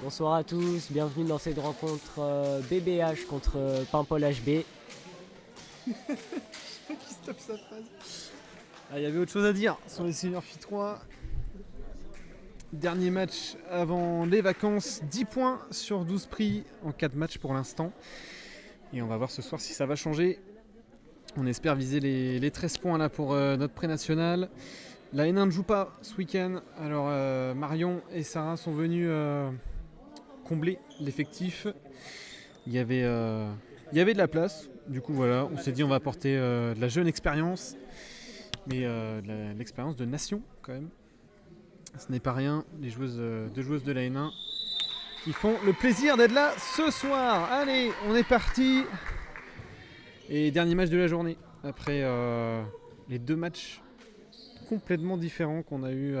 Bonsoir à tous, bienvenue dans cette rencontre BBH contre Paimpol HB. Je sais pas qui stoppe sa phrase. Il y avait autre chose à dire sur les Seniors Phi 3. Dernier match avant les vacances, 10 points sur 12 pris en 4 matchs pour l'instant. Et on va voir ce soir si ça va changer. On espère viser les 13 points là pour notre pré-national. La N1 ne joue pas ce week-end. Alors Marion et Sarah sont venus combler l'effectif. Il y avait de la place. Du coup voilà, on s'est dit on va apporter de la jeune expérience. Mais de l'expérience de nation quand même. Ce n'est pas rien, les joueuses de la N1 qui font le plaisir d'être là ce soir. Allez, on est parti. Et dernier match de la journée. Après les deux matchs complètement différents qu'on a eu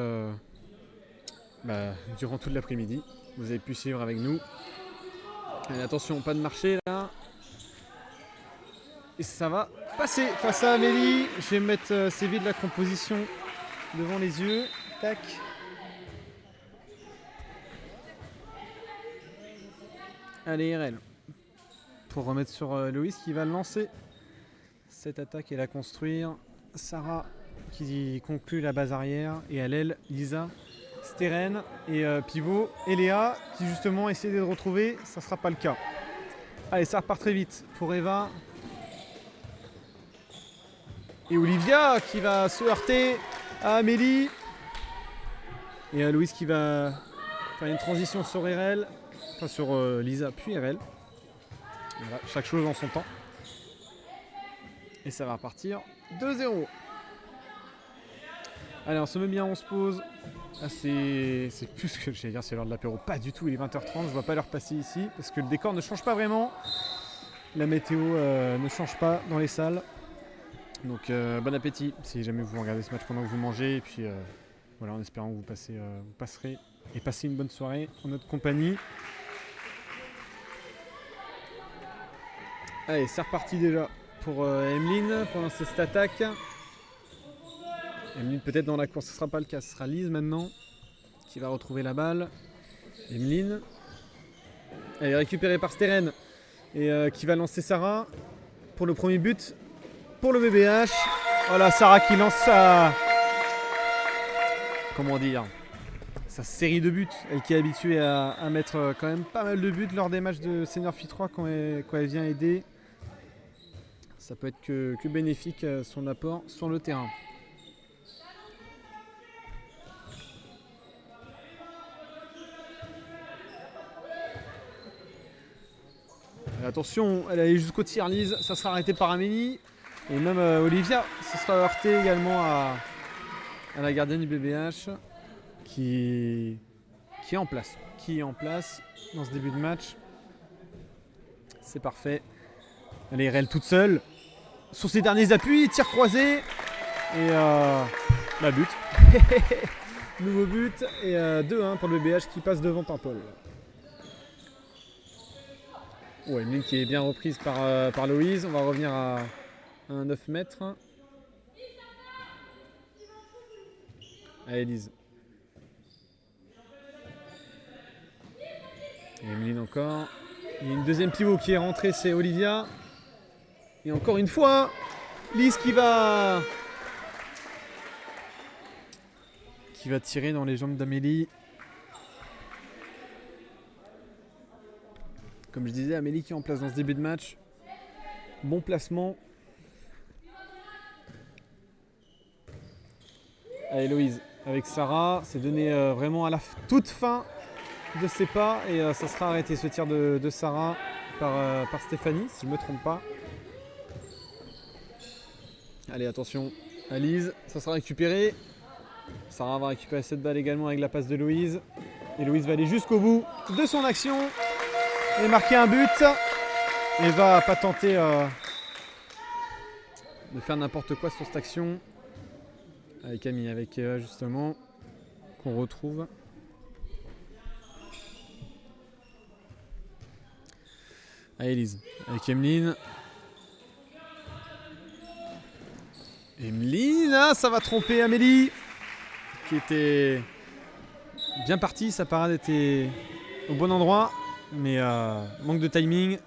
durant toute l'après-midi. Vous avez pu suivre avec nous. Allez, attention, pas de marché là. Et ça va passer face à Amélie. Je vais mettre Séville de la composition devant les yeux. Tac. Allez, RL. Pour remettre sur Loïs qui va lancer cette attaque et la construire. Sarah qui conclut la base arrière. Et à l'aile, Lisa, Steren et pivot. Et Léa qui justement essaie de le retrouver. Ça ne sera pas le cas. Allez, ça repart très vite pour Eva. Et Olivia qui va se heurter à Amélie. Et à Louise qui va faire une transition sur RL. Enfin sur Lisa puis RL. Voilà, chaque chose en son temps. Et ça va repartir 2-0. Allez, on se met bien, on se pose. Ah, c'est plus ce que j'allais dire, c'est l'heure de l'apéro. Pas du tout, il est 20h30, je ne vois pas l'heure passer ici. Parce que le décor ne change pas vraiment. La météo ne change pas dans les salles. Donc bon appétit si jamais vous regardez ce match pendant que vous mangez. Et puis voilà, en espérant que vous passerez et passez une bonne soirée en notre compagnie. Allez, c'est reparti déjà pour Emeline pour lancer cette attaque. Emeline peut-être dans la course, ce ne sera pas le cas, ce sera Lise maintenant qui va retrouver la balle. Emeline. Elle est récupérée par Steren et qui va lancer Sarah pour le premier but pour le BBH. Voilà, Sarah qui lance sa série de buts. Elle qui est habituée à mettre quand même pas mal de buts lors des matchs de Senior Phi 3 quand elle vient aider. Ça peut être que bénéfique son apport sur le terrain. Et attention, elle allait jusqu'au tir, Lise, ça sera arrêté par Amélie. Et même Olivia, ça sera heurté également à la gardienne du BBH qui est en place. Qui est en place dans ce début de match. C'est parfait. Elle est RL toute seule. Sur ses derniers appuis, tir croisé. Et la but. Nouveau but. Et 2-1 pour le BBH qui passe devant Paimpol. Ouais, une ligne qui est bien reprise par Loïse. On va revenir à 9 mètres. Allez, Lise. Et Emeline encore. Il y a une deuxième pivot qui est rentrée, c'est Olivia. Et encore une fois, Lise qui va tirer dans les jambes d'Amélie. Comme je disais, Amélie qui est en place dans ce début de match. Bon placement. Allez, Loïse avec Sarah. C'est donné vraiment à la toute fin de ses pas. Et ça sera arrêté ce tir de Sarah par Stéphanie, si je ne me trompe pas. Allez, attention à Lise. Ça sera récupéré. Sarah va récupérer cette balle également avec la passe de Loïse. Et Loïse va aller jusqu'au bout de son action. Et marquer un but. Et va pas tenter de faire n'importe quoi sur cette action. Avec Camille, avec Eva justement, qu'on retrouve. Allez, Lise, avec Emeline. Emeline, ah, ça va tromper Amélie, qui était bien partie. Sa parade était au bon endroit, mais manque de timing.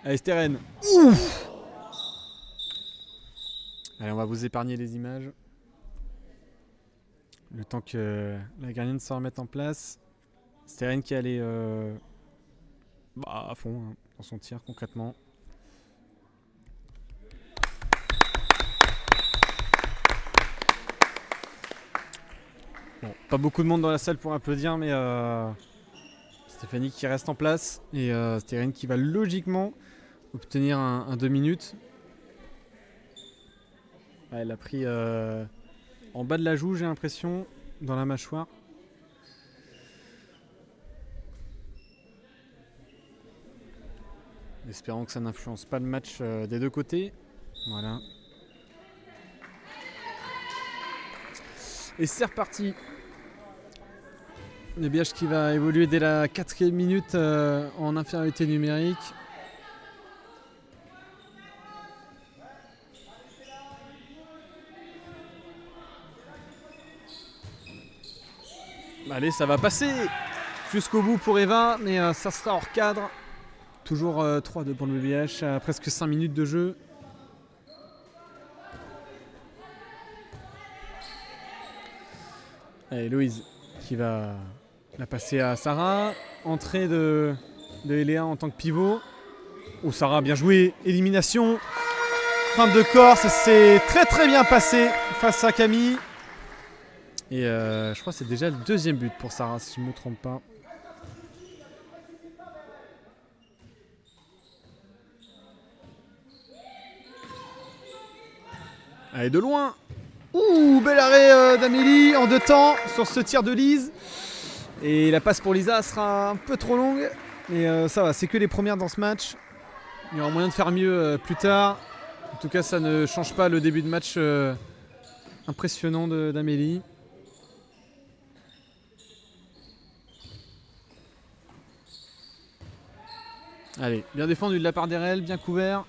Allez, Steren. Ouf. Allez, on va vous épargner les images. Le temps que la gardienne se remette en place. Steren qui allait à fond hein, dans son tir concrètement. Bon, pas beaucoup de monde dans la salle pour applaudir, mais Stéphanie qui reste en place et Steren qui va logiquement obtenir un 2 minutes. Elle a pris en bas de la joue, j'ai l'impression, dans la mâchoire. Espérons que ça n'influence pas le match des deux côtés. Voilà. Et c'est reparti. Le BH qui va évoluer dès la 4e minute en infériorité numérique. Allez, ça va passer jusqu'au bout pour Eva, mais ça sera hors cadre. Toujours 3-2 pour le BBH à presque 5 minutes de jeu. Allez, Louise qui va la passer à Sarah. Entrée de Eléa en tant que pivot. Oh, Sarah, bien joué. Élimination. Feinte de corps, ça s'est très très bien passé face à Camille. Et je crois que c'est déjà le 2e but pour Sarah, si je ne me trompe pas. Allez, de loin. Ouh, bel arrêt d'Amélie en 2 temps sur ce tir de Lise. Et la passe pour Lisa sera un peu trop longue. Mais ça va, c'est que les premières dans ce match. Il y aura moyen de faire mieux plus tard. En tout cas, ça ne change pas le début de match impressionnant d'Amélie. Allez, bien défendu de la part d'Erel, bien couvert.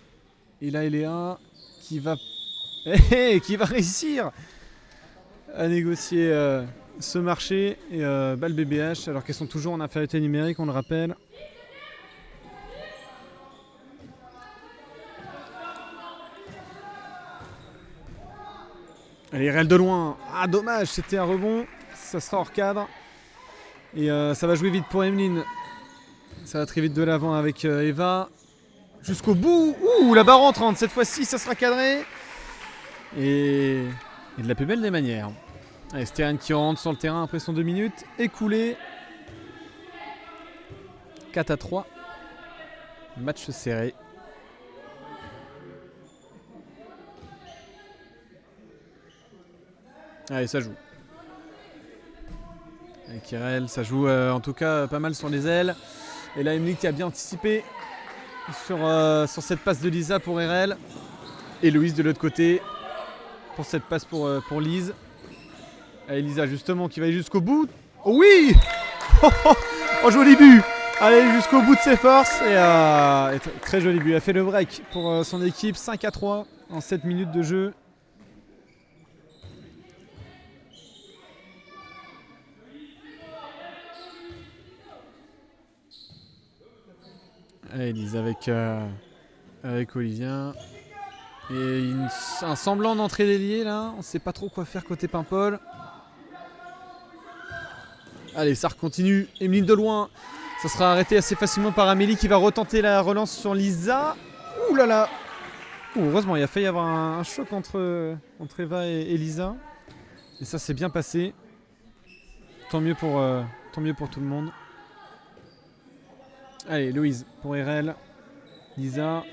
Et là, Eléa qui va réussir à négocier ce marché. Et balle BBH, alors qu'elles sont toujours en infériorité numérique, on le rappelle. Allez, Erel de loin. Ah, dommage, c'était un rebond. Ça sera hors cadre. Et ça va jouer vite pour Emeline. Ça va très vite de l'avant avec Eva. Jusqu'au bout. Ouh, la barre entrante. Cette fois-ci, ça sera cadré. Et de la plus belle des manières. Allez, Steren qui rentre sur le terrain après son 2 minutes. Écoulé. 4-3. Match serré. Allez, ça joue. Avec Erel, ça joue en tout cas pas mal sur les ailes. Et là, Emeline qui a bien anticipé sur cette passe de Lisa pour Erel. Et Louise de l'autre côté pour cette passe pour Lise. Allez, Lisa justement qui va aller jusqu'au bout. Oh oui. Oh, joli but. Allez, jusqu'au bout de ses forces. Et très joli but. Elle a fait le break pour son équipe. 5-3 en 7 minutes de jeu. Allez, Lise avec Olivia. Et un semblant d'entrée d'ailier là. On ne sait pas trop quoi faire côté Paimpol. Allez, ça continue. Emeline de loin. Ça sera arrêté assez facilement par Amélie qui va retenter la relance sur Lisa. Ouh là là. Heureusement, il a failli y avoir un choc entre Eva et Lisa. Et ça s'est bien passé. Tant mieux pour tout le monde. Allez, Louise pour Erel. Lisa.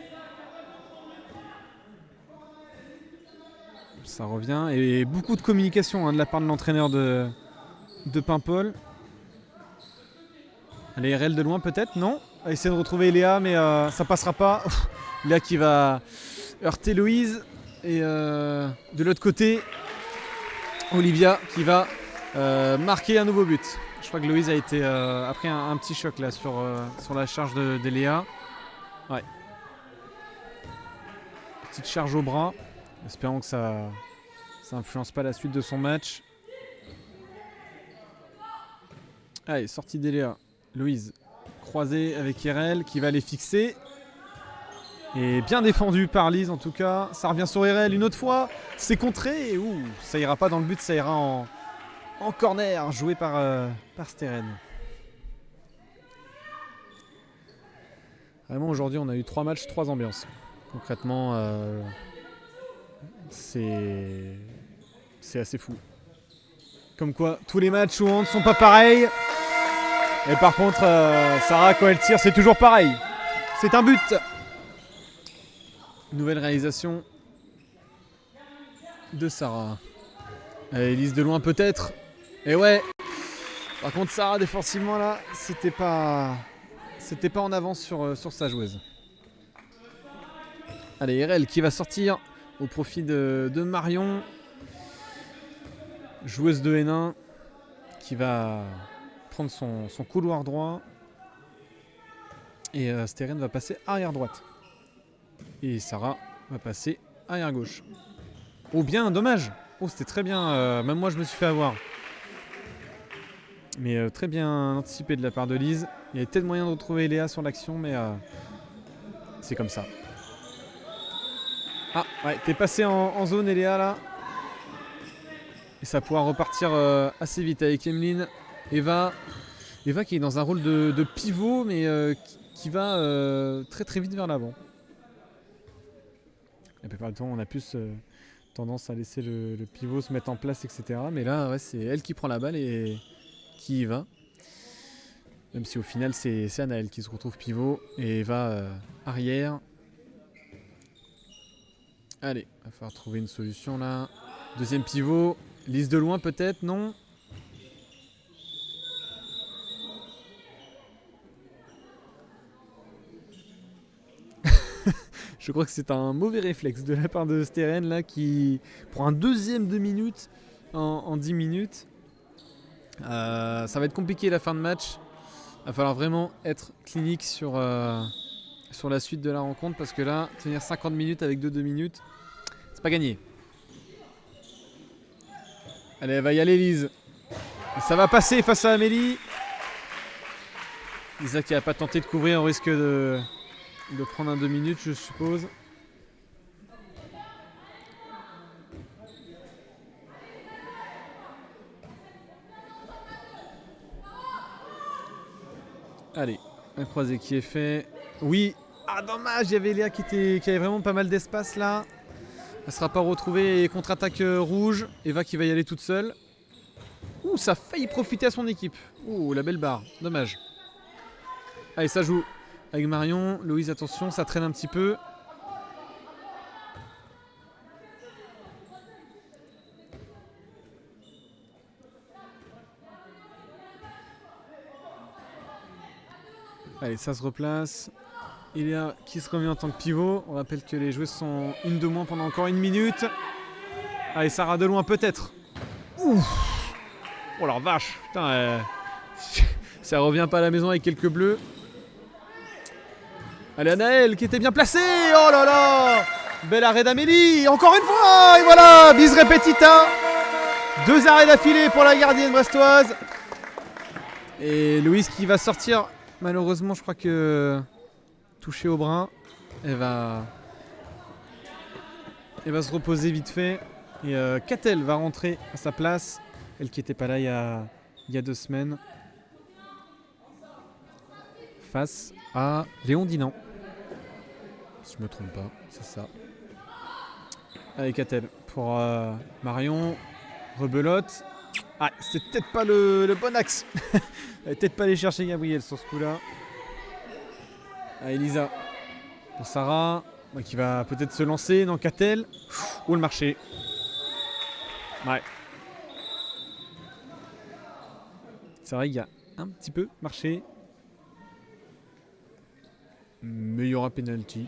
Ça revient. Et beaucoup de communication de la part de l'entraîneur de Paimpol. Allez, Erel de loin peut-être, non? On va essayer de retrouver Léa, mais ça passera pas. Léa qui va heurter Louise. Et de l'autre côté, Olivia qui va marquer un nouveau but. Je crois que Louise a pris un petit choc là sur la charge de Léa. Ouais. Petite charge au bras. Espérons que ça Ça influence pas la suite de son match. Allez, sortie d'Eléa. Louise, croisée avec Irel qui va les fixer. Et bien défendu par Lise en tout cas. Ça revient sur Irel une autre fois. C'est contré. Ouh, ça ira pas dans le but, ça ira en corner, joué par Steren. Vraiment aujourd'hui on a eu 3 matchs, 3 ambiances. Concrètement, c'est assez fou. Comme quoi, tous les matchs où on ne sont pas pareils. Et par contre, Sarah, quand elle tire, c'est toujours pareil. C'est un but. Nouvelle réalisation de Sarah. Allez, Elise de loin peut-être. Et ouais. Par contre, Sarah, défensivement, là, c'était pas en avance sur sa joueuse. Allez, Irel qui va sortir au profit de Marion. Joueuse de Hénin qui va prendre son couloir droit. Et Steren va passer arrière droite. Et Sarah va passer arrière gauche. Oh bien, dommage. Oh c'était très bien, même moi je me suis fait avoir. Mais très bien anticipé de la part de Lise. Il y avait peut-être moyen de retrouver Léa sur l'action, mais c'est comme ça. Ah ouais, t'es passé en zone Léa là. Et ça pourra repartir assez vite avec Emeline. Eva qui est dans un rôle de pivot, mais qui va très très vite vers l'avant. La plupart du temps, on a plus tendance à laisser le pivot se mettre en place, etc. Mais là, ouais, c'est elle qui prend la balle et qui y va. Même si au final, c'est Anaël qui se retrouve pivot et Eva arrière. Allez, il va falloir trouver une solution là. Deuxième pivot. Lise de loin peut-être, non ? Je crois que c'est un mauvais réflexe de la part de Steren là qui prend un deuxième de minute en 10 minutes. Ça va être compliqué la fin de match. Il va falloir vraiment être clinique sur la suite de la rencontre parce que là, tenir 50 minutes avec 2 minutes, c'est pas gagné. Allez, elle va y aller Lise. Et ça va passer face à Amélie. Lisa qui n'a pas tenté de couvrir, on risque de prendre un 2 minutes je suppose. Allez, un croisé qui est fait. Oui. Ah dommage, il y avait Léa qui avait vraiment pas mal d'espace là. Elle ne sera pas retrouvée et contre-attaque rouge. Eva qui va y aller toute seule. Ouh, ça a failli profiter à son équipe. Ouh, la belle barre, dommage. Allez, ça joue avec Marion. Louise, attention, ça traîne un petit peu. Allez, ça se replace. Iléa qui se remet en tant que pivot. On rappelle que les joueuses sont une de moins pendant encore 1 minute. Allez, Sarah de loin peut-être. Ouf. Oh la vache. Putain, ça revient pas à la maison avec quelques bleus. Allez, Anaël qui était bien placée. Oh là là. Bel arrêt d'Amélie. Encore une fois. Et voilà, bis repetita. 2 arrêts d'affilée pour la gardienne brestoise. Et Louise qui va sortir. Malheureusement, je crois que touchée au bras, elle va se reposer vite fait. Et Catel va rentrer à sa place. Elle qui n'était pas là il y a 2 semaines. Face à Léon Dinan. Si je ne me trompe pas, c'est ça. Allez, Catel pour Marion. Rebelote. Ah, c'est peut-être pas le bon axe. Elle va peut-être pas aller chercher Gabriel sur ce coup-là. Ah, Elisa pour Sarah, qui va peut-être se lancer dans Catel. Ou le marché. Ouais. C'est vrai qu'il y a un petit peu marché. Mais il y aura penalty.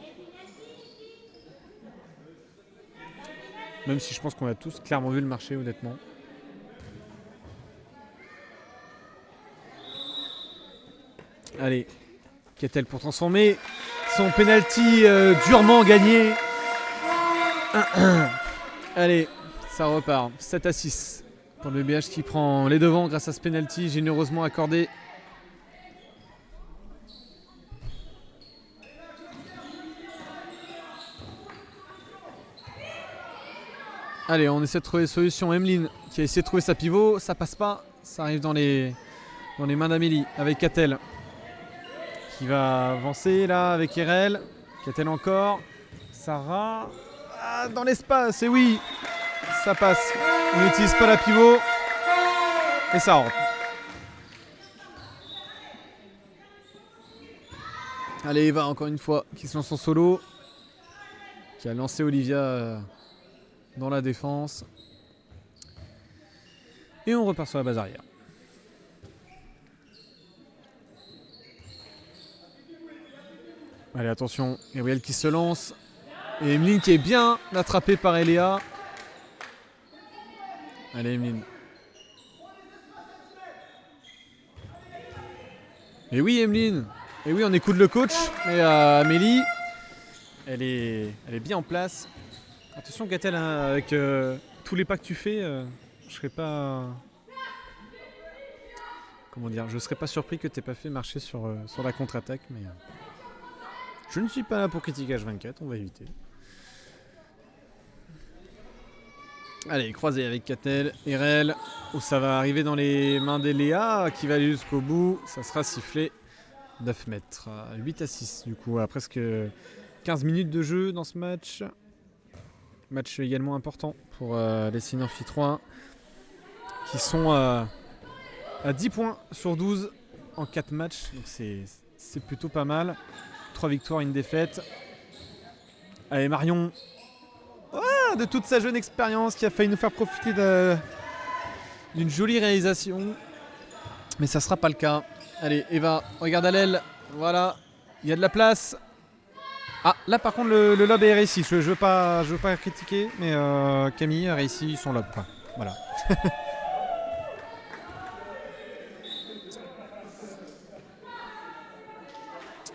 Même si je pense qu'on a tous clairement vu le marché, honnêtement. Allez, Catel pour transformer son penalty durement gagné. Allez, Ça repart. 7-6 pour le BH qui prend les devants grâce à ce penalty généreusement accordé. Allez, on essaie de trouver des solutions. Emeline qui a essayé de trouver sa pivot, ça passe pas. Ça arrive dans les mains d'Amélie avec Catel qui va avancer là avec Erel. Catel encore. Sarah dans l'espace, et oui, ça passe. On n'utilise pas la pivot et ça rentre. Allez, Eva encore une fois qui se lance en solo, qui a lancé Olivia dans la défense. Et on repart sur la base arrière. Allez, attention, Gabriel qui se lance. Et Emeline qui est bien attrapée par Eléa. Allez, Emeline. Et oui, Emeline. Et oui, on écoute le coach. Et Amélie, elle est bien en place. Attention, Gatel, hein, avec tous les pas que tu fais, je serais pas... Comment dire, je serais pas surpris que tu n'aies pas fait marcher sur la contre-attaque, mais je ne suis pas là pour critiquer H24, on va éviter. Allez, croisé avec Catel, Erel, où ça va arriver dans les mains d'Eléa, qui va aller jusqu'au bout, ça sera sifflé 9 mètres. 8-6 du coup, à presque 15 minutes de jeu dans ce match. Match également important pour les Seniors Phi 3, qui sont à 10 points sur 12 en 4 matchs, donc c'est plutôt pas mal. 3 victoires, 1 défaite. Allez, Marion, de toute sa jeune expérience, qui a failli nous faire profiter d'une jolie réalisation, mais ça sera pas le cas. Allez, Eva, regarde à l'aile, voilà, il y a de la place. Ah, là par contre le lob est réussi, je veux pas critiquer, mais Camille a réussi son lob, quoi. Voilà.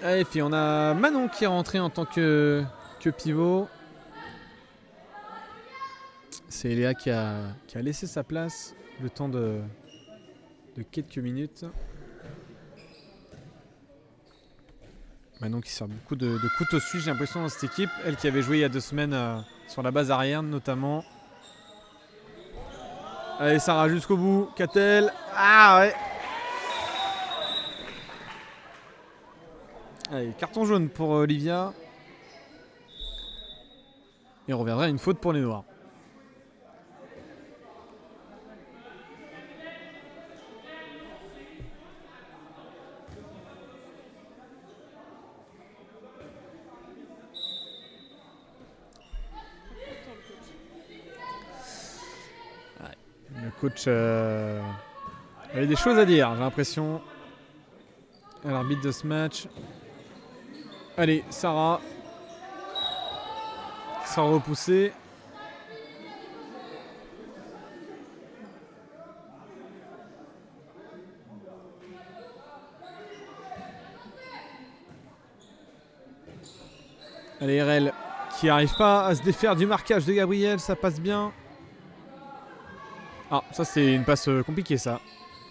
Et puis on a Manon qui est rentré en tant que pivot. C'est Eléa qui a laissé sa place le temps de quelques minutes. Manon qui sort beaucoup de couteaux suisses, j'ai l'impression, dans cette équipe. Elle qui avait joué il y a 2 semaines sur la base arrière notamment. Allez, Sarah jusqu'au bout. Catel. Ah ouais. Allez, carton jaune pour Olivia. Et on reviendra à une faute pour les Noirs. Le coach avait des choses à dire, j'ai l'impression, à l'arbitre de ce match. Allez, Sarah. Sans repousser. Allez, RL qui n'arrive pas à se défaire du marquage de Gabriel, ça passe bien. Ah, ça c'est une passe compliquée ça.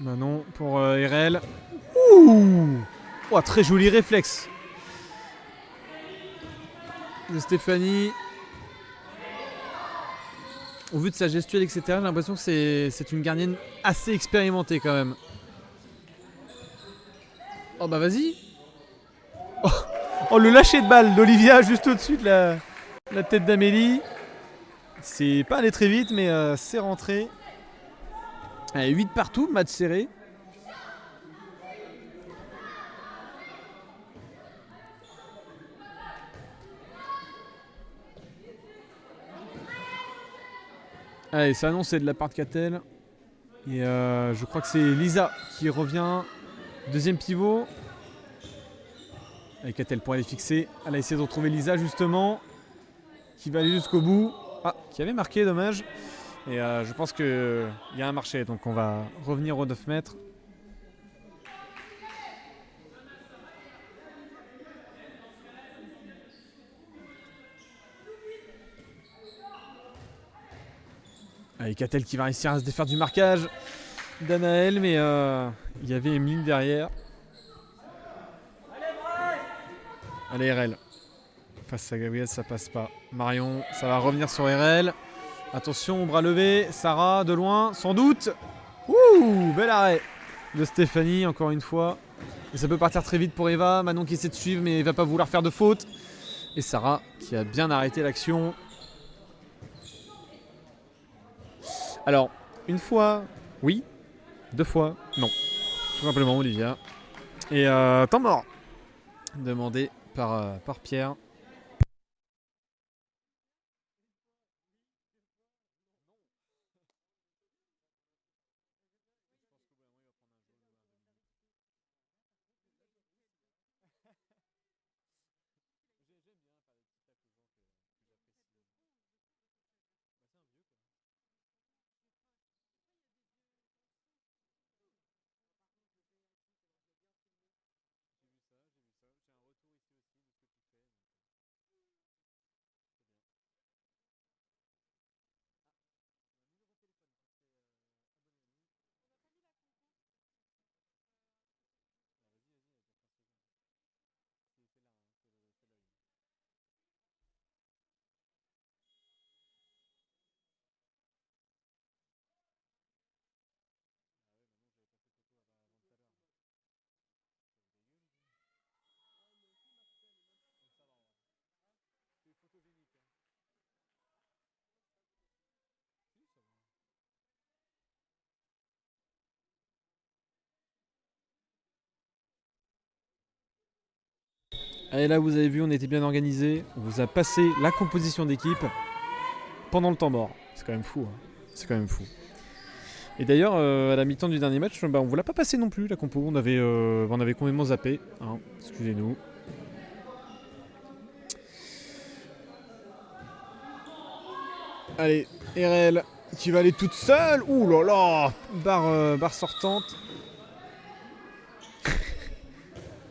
Manon pour RL. Ouh, oh, très joli réflexe de Stéphanie. Au vu de sa gestuelle, etc., j'ai l'impression que c'est une gardienne assez expérimentée quand même. Oh bah vas-y. Oh, le lâcher de balle d'Olivia juste au-dessus de la tête d'Amélie. C'est pas allé très vite, mais c'est rentré. Allez, 8 partout, match serré. Allez, c'est annoncé de la part de Catel. Et je crois que c'est Lisa qui revient. Deuxième pivot. Allez, Catel pour aller fixer. Elle a essayé de retrouver Lisa justement. Qui va aller jusqu'au bout. Ah, qui avait marqué, dommage. Et je pense qu'il y a un marché. Donc on va revenir aux 9 mètres. Allez, Catel qui va réussir à se défaire du marquage d'Anaël, mais il y avait Emeline derrière. Allez, RL. Face à Gabriel, ça passe pas. Marion, ça va revenir sur RL. Attention, bras levé. Sarah, de loin, sans doute. Ouh, bel arrêt de Stéphanie, encore une fois. Et ça peut partir très vite pour Eva. Manon qui essaie de suivre, mais il va pas vouloir faire de faute. Et Sarah qui a bien arrêté l'action. Alors, une fois, oui. 2 fois, non. Tout simplement, Olivia. Et temps mort. Demandé par Pierre. Et là, vous avez vu, on était bien organisé. On vous a passé la composition d'équipe pendant le temps mort. C'est quand même fou. Hein. C'est quand même fou. Et d'ailleurs, à la mi-temps du dernier match, on vous l'a pas passé non plus, la compo. On avait complètement zappé. Hein. Excusez-nous. Allez, RL qui va aller toute seule. Ouh là là, barre sortante.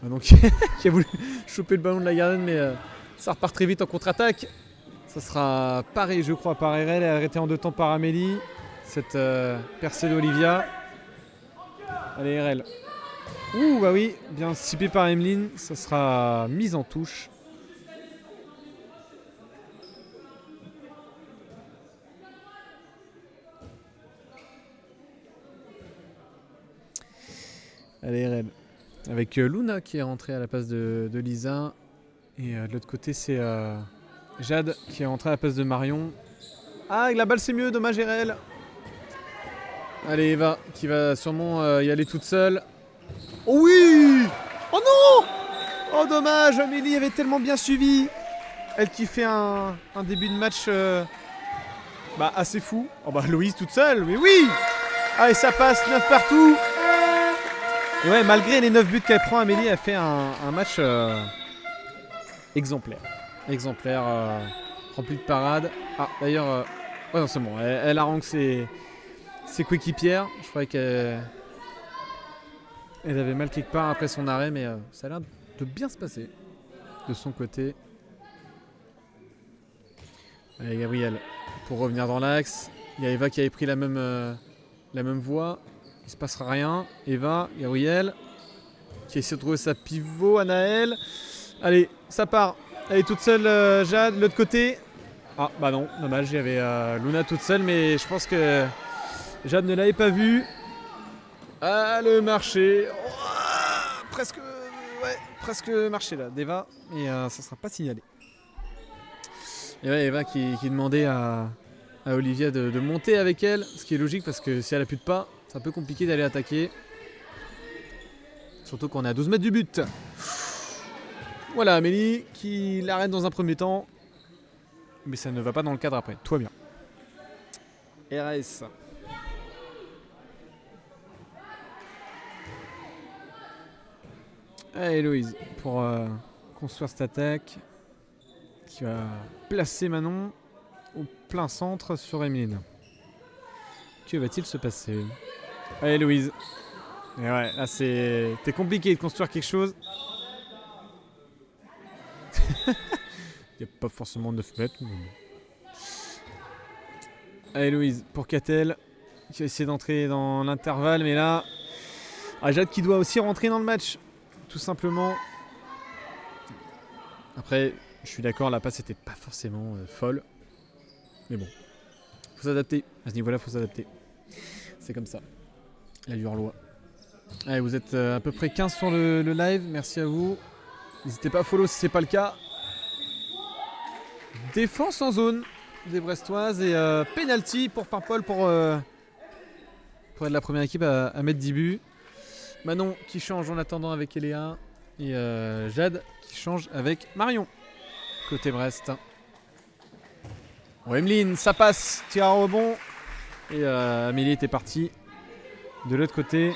Donc, qui a voulu choper le ballon de la gardienne, mais ça repart très vite en contre-attaque. Ça sera paré, je crois, par RL et arrêté en 2 temps par Amélie. Cette percée d'Olivia. Allez, RL. Ouh, bah oui, bien anticipé par Emeline. Ça sera mise en touche. Allez, RL. Avec Luna qui est rentrée à la place de Lisa. Et de l'autre côté, c'est Jade qui est rentrée à la place de Marion. Ah, avec la balle, c'est mieux, dommage RL. Allez, Eva qui va sûrement y aller toute seule. Oh oui! Oh non! Oh dommage, Amélie avait tellement bien suivi. Elle qui fait un début de match assez fou. Oh bah Louise toute seule, mais oui! Ah et ça passe, 9 partout. Et ouais, malgré les 9 buts qu'elle prend, Amélie a fait un match exemplaire. Exemplaire, rempli de parades. Ah d'ailleurs, ouais non c'est bon, elle harangue ses coéquipières. Je croyais qu'elle avait mal quelque part après son arrêt, mais ça a l'air de bien se passer de son côté. Allez Gabriel, pour revenir dans l'axe. Il y a Eva qui avait pris la même voie. Il se passera rien. Eva, Gabriel, qui essaie de trouver sa pivot, Anaël. Allez, ça part. Elle est toute seule, Jade, de l'autre côté. Ah, bah non, dommage, il y avait Luna toute seule, mais je pense que Jade ne l'avait pas vue. Ah, le marché. Oh, presque marché là, d'Eva, et ça sera pas signalé. Et ouais, Eva qui demandait à Olivia de monter avec elle, ce qui est logique parce que si elle appuie pas, c'est un peu compliqué d'aller attaquer. Surtout qu'on est à 12 mètres du but. Voilà, Amélie qui l'arrête dans un premier temps. Mais ça ne va pas dans le cadre après. Tout va bien. RS. Allez, Héloïse, pour construire cette attaque. Qui va placer Manon au plein centre sur Emeline. Que va-t-il se passer? Allez, Louise. Et ouais, là c'était compliqué de construire quelque chose. Il n'y a pas forcément 9 mètres. Mais... Allez Louise pour Catel qui va essayer d'entrer dans l'intervalle, mais là Jade qui doit aussi rentrer dans le match tout simplement. Après je suis d'accord, la passe était pas forcément folle, mais bon, faut s'adapter à ce niveau là, faut s'adapter, c'est comme ça la Hurlois. Allez, vous êtes à peu près 15 sur le live, merci à vous, n'hésitez pas à follow si c'est pas le cas. Défense en zone des Brestoises et penalty pour Paimpol pour être la première équipe à mettre 10 buts. Manon qui change en attendant avec Eléa et Jade qui change avec Marion côté Brest. Bon, Emeline, ça passe, tir à rebond et Amélie était partie de l'autre côté.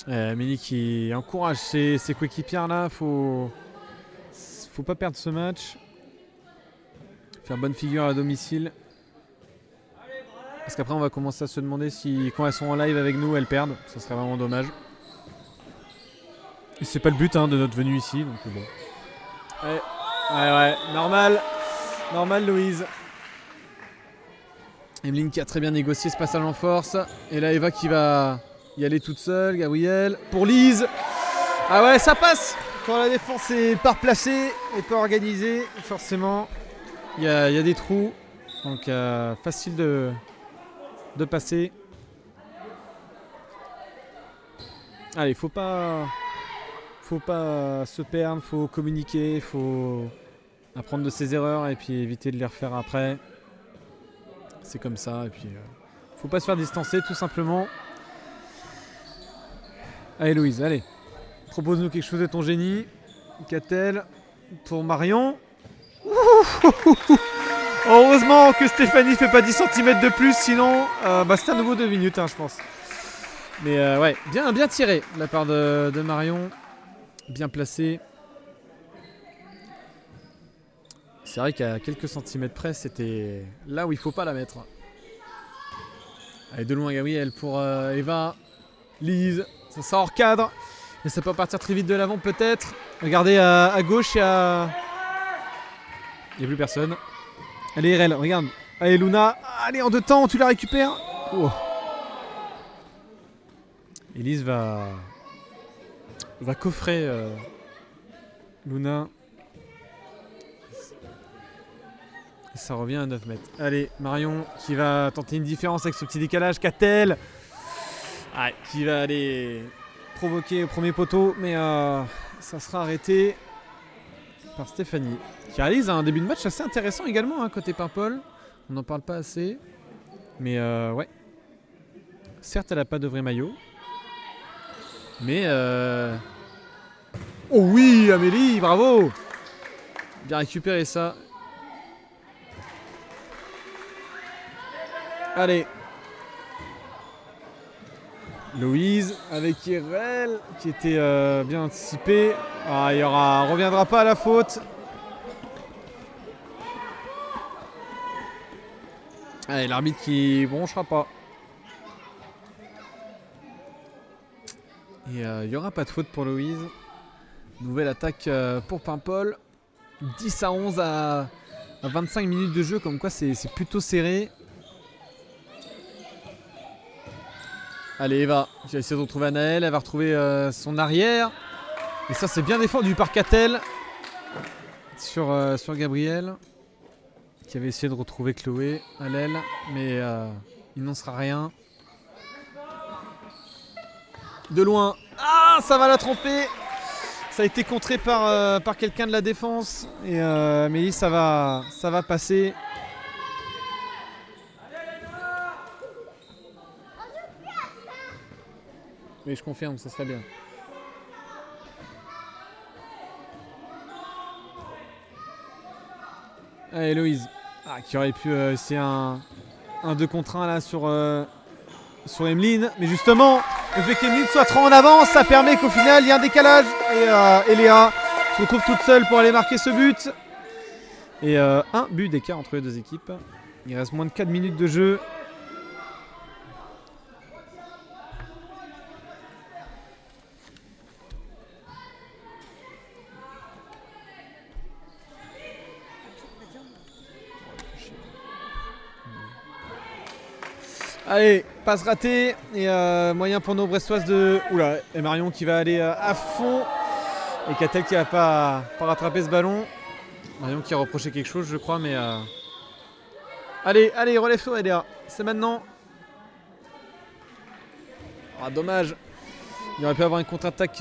Amélie qui encourage ses coéquipières là, faut pas perdre ce match. Faire bonne figure à domicile. Parce qu'après on va commencer à se demander si quand elles sont en live avec nous elles perdent. Ça serait vraiment dommage. Et c'est pas le but de notre venue ici, donc bon. Ouais, normal Louise. Emeline qui a très bien négocié ce passage en force. Et là Eva qui va y aller toute seule. Gabrielle pour Lise. Ah ouais, ça passe. Quand la défense est pas replacée et pas organisée, forcément il y a des trous. Donc facile de passer. Allez, faut pas se perdre, faut communiquer, faut apprendre de ses erreurs et puis éviter de les refaire après. C'est comme ça et puis faut pas se faire distancer tout simplement. Allez Louise, allez. Propose-nous quelque chose de ton génie. Catel pour Marion. Heureusement que Stéphanie fait pas 10 cm de plus, sinon c'est à nouveau 2 minutes je pense. Mais ouais, bien tiré de la part de Marion. Bien placé. C'est vrai qu'à quelques centimètres près, c'était là où il faut pas la mettre. Allez, de loin Gabriel pour Eva. Lise, ça sort hors cadre. Mais ça peut partir très vite de l'avant peut-être. Regardez à gauche, il n'y a plus personne. Allez RL, regarde. Allez Luna, allez en 2 temps, tu la récupères. Oh. Elise va coffrer Luna. Et ça revient à 9 mètres. Allez, Marion qui va tenter une différence avec ce petit décalage. Catel qui va aller provoquer au premier poteau. Mais ça sera arrêté par Stéphanie. Qui réalise un début de match assez intéressant également côté Paimpol. On n'en parle pas assez. Mais ouais. Certes, elle n'a pas de vrai maillot. Mais oh oui, Amélie, bravo. Bien récupéré ça. Allez. Louise avec Irel qui était bien anticipé. Il reviendra pas à la faute. Allez, l'arbitre qui bronchera pas. Et il n'y aura pas de faute pour Louise. Nouvelle attaque pour Paimpol. 10-11 à 25 minutes de jeu, comme quoi c'est plutôt serré. Allez, Eva qui va essayer de retrouver Anaël. Elle va retrouver son arrière. Et ça, c'est bien défendu par Catel sur Gabriel, qui avait essayé de retrouver Chloé à l'aile. Mais il n'en sera rien. De loin. Ça va la tromper. Ça a été contré par quelqu'un de la défense. Et Mélie, ça va passer. Mais je confirme, ça serait bien. Allez, Héloïse. Qui aurait pu essayer un 2 contre 1 là sur Emeline. Mais justement, le fait qu'Emeline soit trop en avance, ça permet qu'au final, il y ait un décalage. Et Léa se retrouve toute seule pour aller marquer ce but. Et un but d'écart entre les deux équipes. Il reste moins de 4 minutes de jeu. Allez, passe ratée et moyen pour nos Brestoises de... Oula, et Marion qui va aller à fond et Catel qui va pas rattraper ce ballon. Marion qui a reproché quelque chose je crois mais... Allez, relève-toi Eléa, c'est maintenant. Ah dommage, il aurait pu avoir une contre-attaque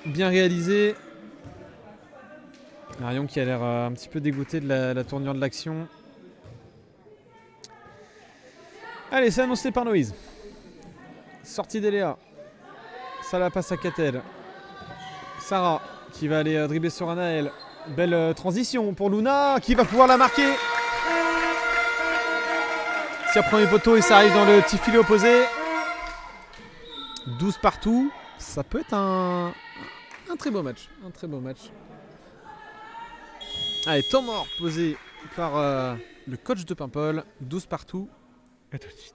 bien réalisée. Marion qui a l'air un petit peu dégoûtée de la tournure de l'action. Allez, c'est annoncé par Loïse. Sortie d'Eléa. Ça la passe à Catel. Sarah qui va aller dribbler sur Anaël. Belle transition pour Luna qui va pouvoir la marquer. Tir premier poteau et ça arrive dans le petit filet opposé. 12 partout. Ça peut être un très beau match. Un très beau match. Allez, temps mort posé par le coach de Paimpol. 12 partout. A tout de suite.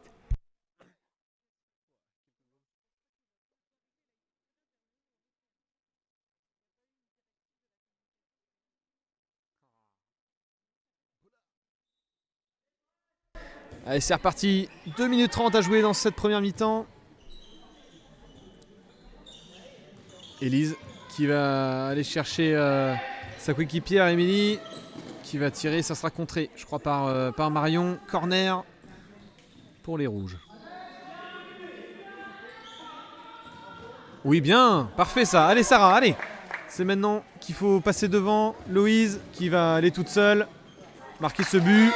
Allez, c'est reparti. 2 minutes 30 à jouer dans cette première mi-temps. Élise qui va aller chercher sa coéquipière Émilie qui va tirer. Ça sera contré, je crois, par Marion. Corner pour les rouges. Oui, bien, parfait ça. Allez Sarah, allez. C'est maintenant qu'il faut passer devant. Loïse qui va aller toute seule marquer ce but.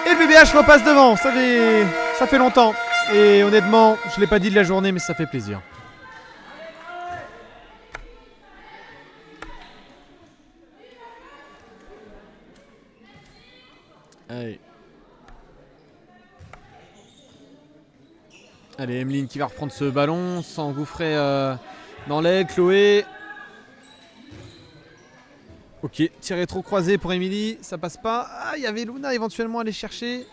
Et le BBH repasse devant. Ça fait longtemps. Et honnêtement, je ne l'ai pas dit de la journée, mais ça fait plaisir. Allez. Allez, Emeline qui va reprendre ce ballon, s'engouffrer dans l'aile, Chloé. Ok, tir rétro croisé pour Émilie, ça passe pas. Ah, il y avait Luna éventuellement à aller chercher.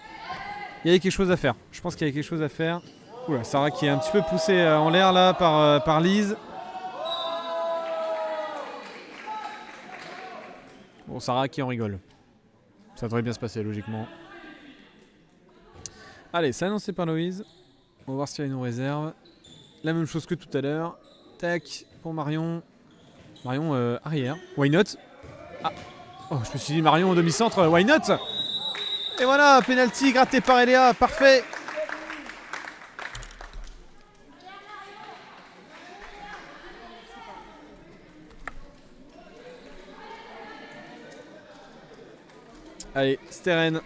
Il y avait quelque chose à faire, je pense qu'il y avait quelque chose à faire. Oula, Sarah qui est un petit peu poussée en l'air là par Lise. Bon, Sarah qui en rigole. Ça devrait bien se passer logiquement. Allez, c'est annoncé par Loïse. On va voir s'il y a une réserve. La même chose que tout à l'heure. Tac, pour Marion. Marion arrière. Why not? Ah. Oh, je me suis dit Marion au demi-centre. Why not? Et voilà, penalty gratté par Eléa. Parfait. Allez, Steren.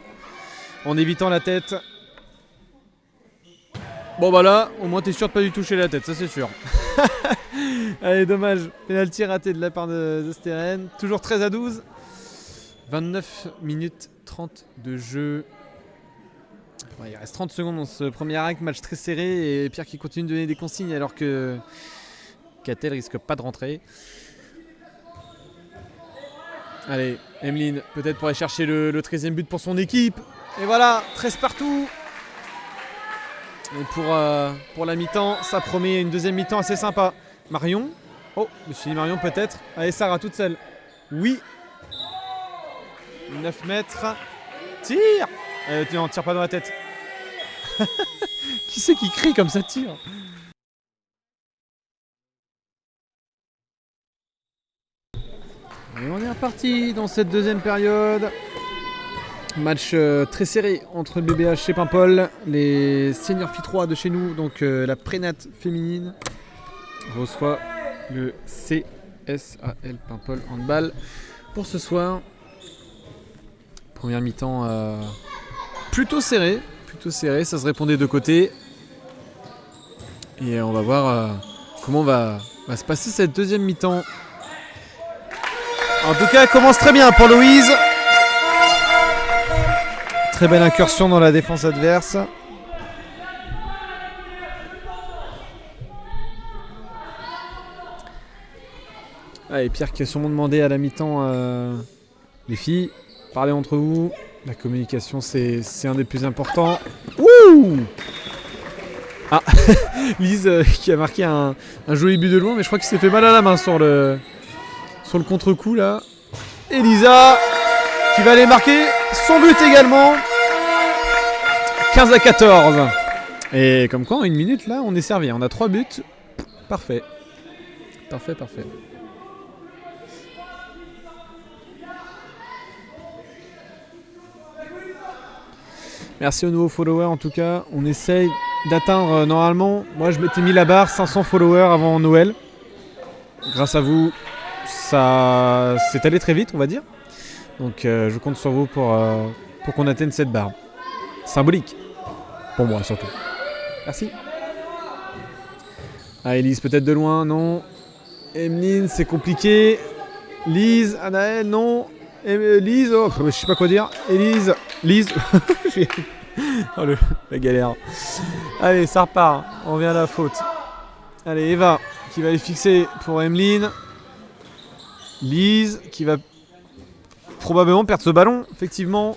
En évitant la tête. Bon bah là, au moins t'es sûr de pas du tout toucher la tête, ça c'est sûr. Allez, dommage. Penalty raté de la part de Steren. Toujours 13-12. 29 minutes 30 de jeu. Ouais, il reste 30 secondes dans ce premier acte, match très serré et Pierre qui continue de donner des consignes alors que Catel risque pas de rentrer. Allez, Emeline, peut-être pour aller chercher le 13e but pour son équipe. Et voilà, 13 partout. Et pour la mi-temps, ça promet une deuxième mi-temps assez sympa. Marion. Oh, je me suis dit Marion peut-être. Allez, Sarah toute seule. Oui. 9 mètres. Tire. Non, tire pas dans la tête. Qui c'est qui crie comme ça tire? Et on est reparti dans cette deuxième période. Match très serré entre le BBH et Paimpol. Les seniors filles 3 de chez nous, donc la prénate féminine, reçoit le CSAL Paimpol Handball pour ce soir. Première mi-temps plutôt serré, ça se répondait de côté. Et on va voir comment va se passer cette deuxième mi-temps. En tout cas, elle commence très bien pour Louise. Très belle incursion dans la défense adverse. Allez, Pierre qui a sûrement demandé à la mi-temps les filles, parlez entre vous. La communication, c'est un des plus importants. Ouh! Ah, Lise qui a marqué un joli but de loin, mais je crois qu'il s'est fait mal à la main sur le contre-coup là. Elisa qui va aller marquer son but également. 15-14. Et comme quoi, en une minute, là, on est servi. On a 3 buts. Parfait. Parfait. Merci aux nouveaux followers en tout cas. On essaye d'atteindre normalement. Moi je m'étais mis la barre 500 followers avant Noël. Grâce à vous, ça s'est allé très vite on va dire. Donc je compte sur vous pour qu'on atteigne cette barre. Symbolique. Pour moi surtout. Merci. Ah Elise peut-être de loin, non. Emeline c'est compliqué. Lise, Anaël, non. Lise, oh, je sais pas quoi dire. Elise, Lise. Oh, la galère. Allez, ça repart. On revient à la faute. Allez, Eva qui va les fixer pour Emeline. Lise qui va probablement perdre ce ballon. Effectivement,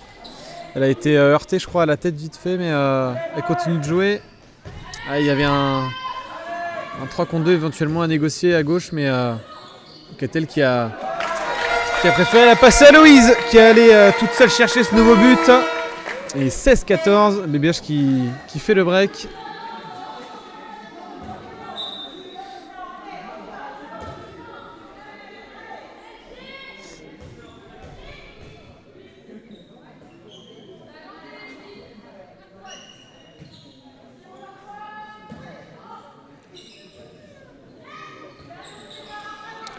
elle a été heurtée, je crois, à la tête vite fait, mais elle continue de jouer. Ah, il y avait un 3 contre 2 éventuellement à négocier à gauche, mais Catel qui a préféré la passer à Louise qui est allée toute seule chercher ce nouveau but. Et 16-14, BBH qui fait le break.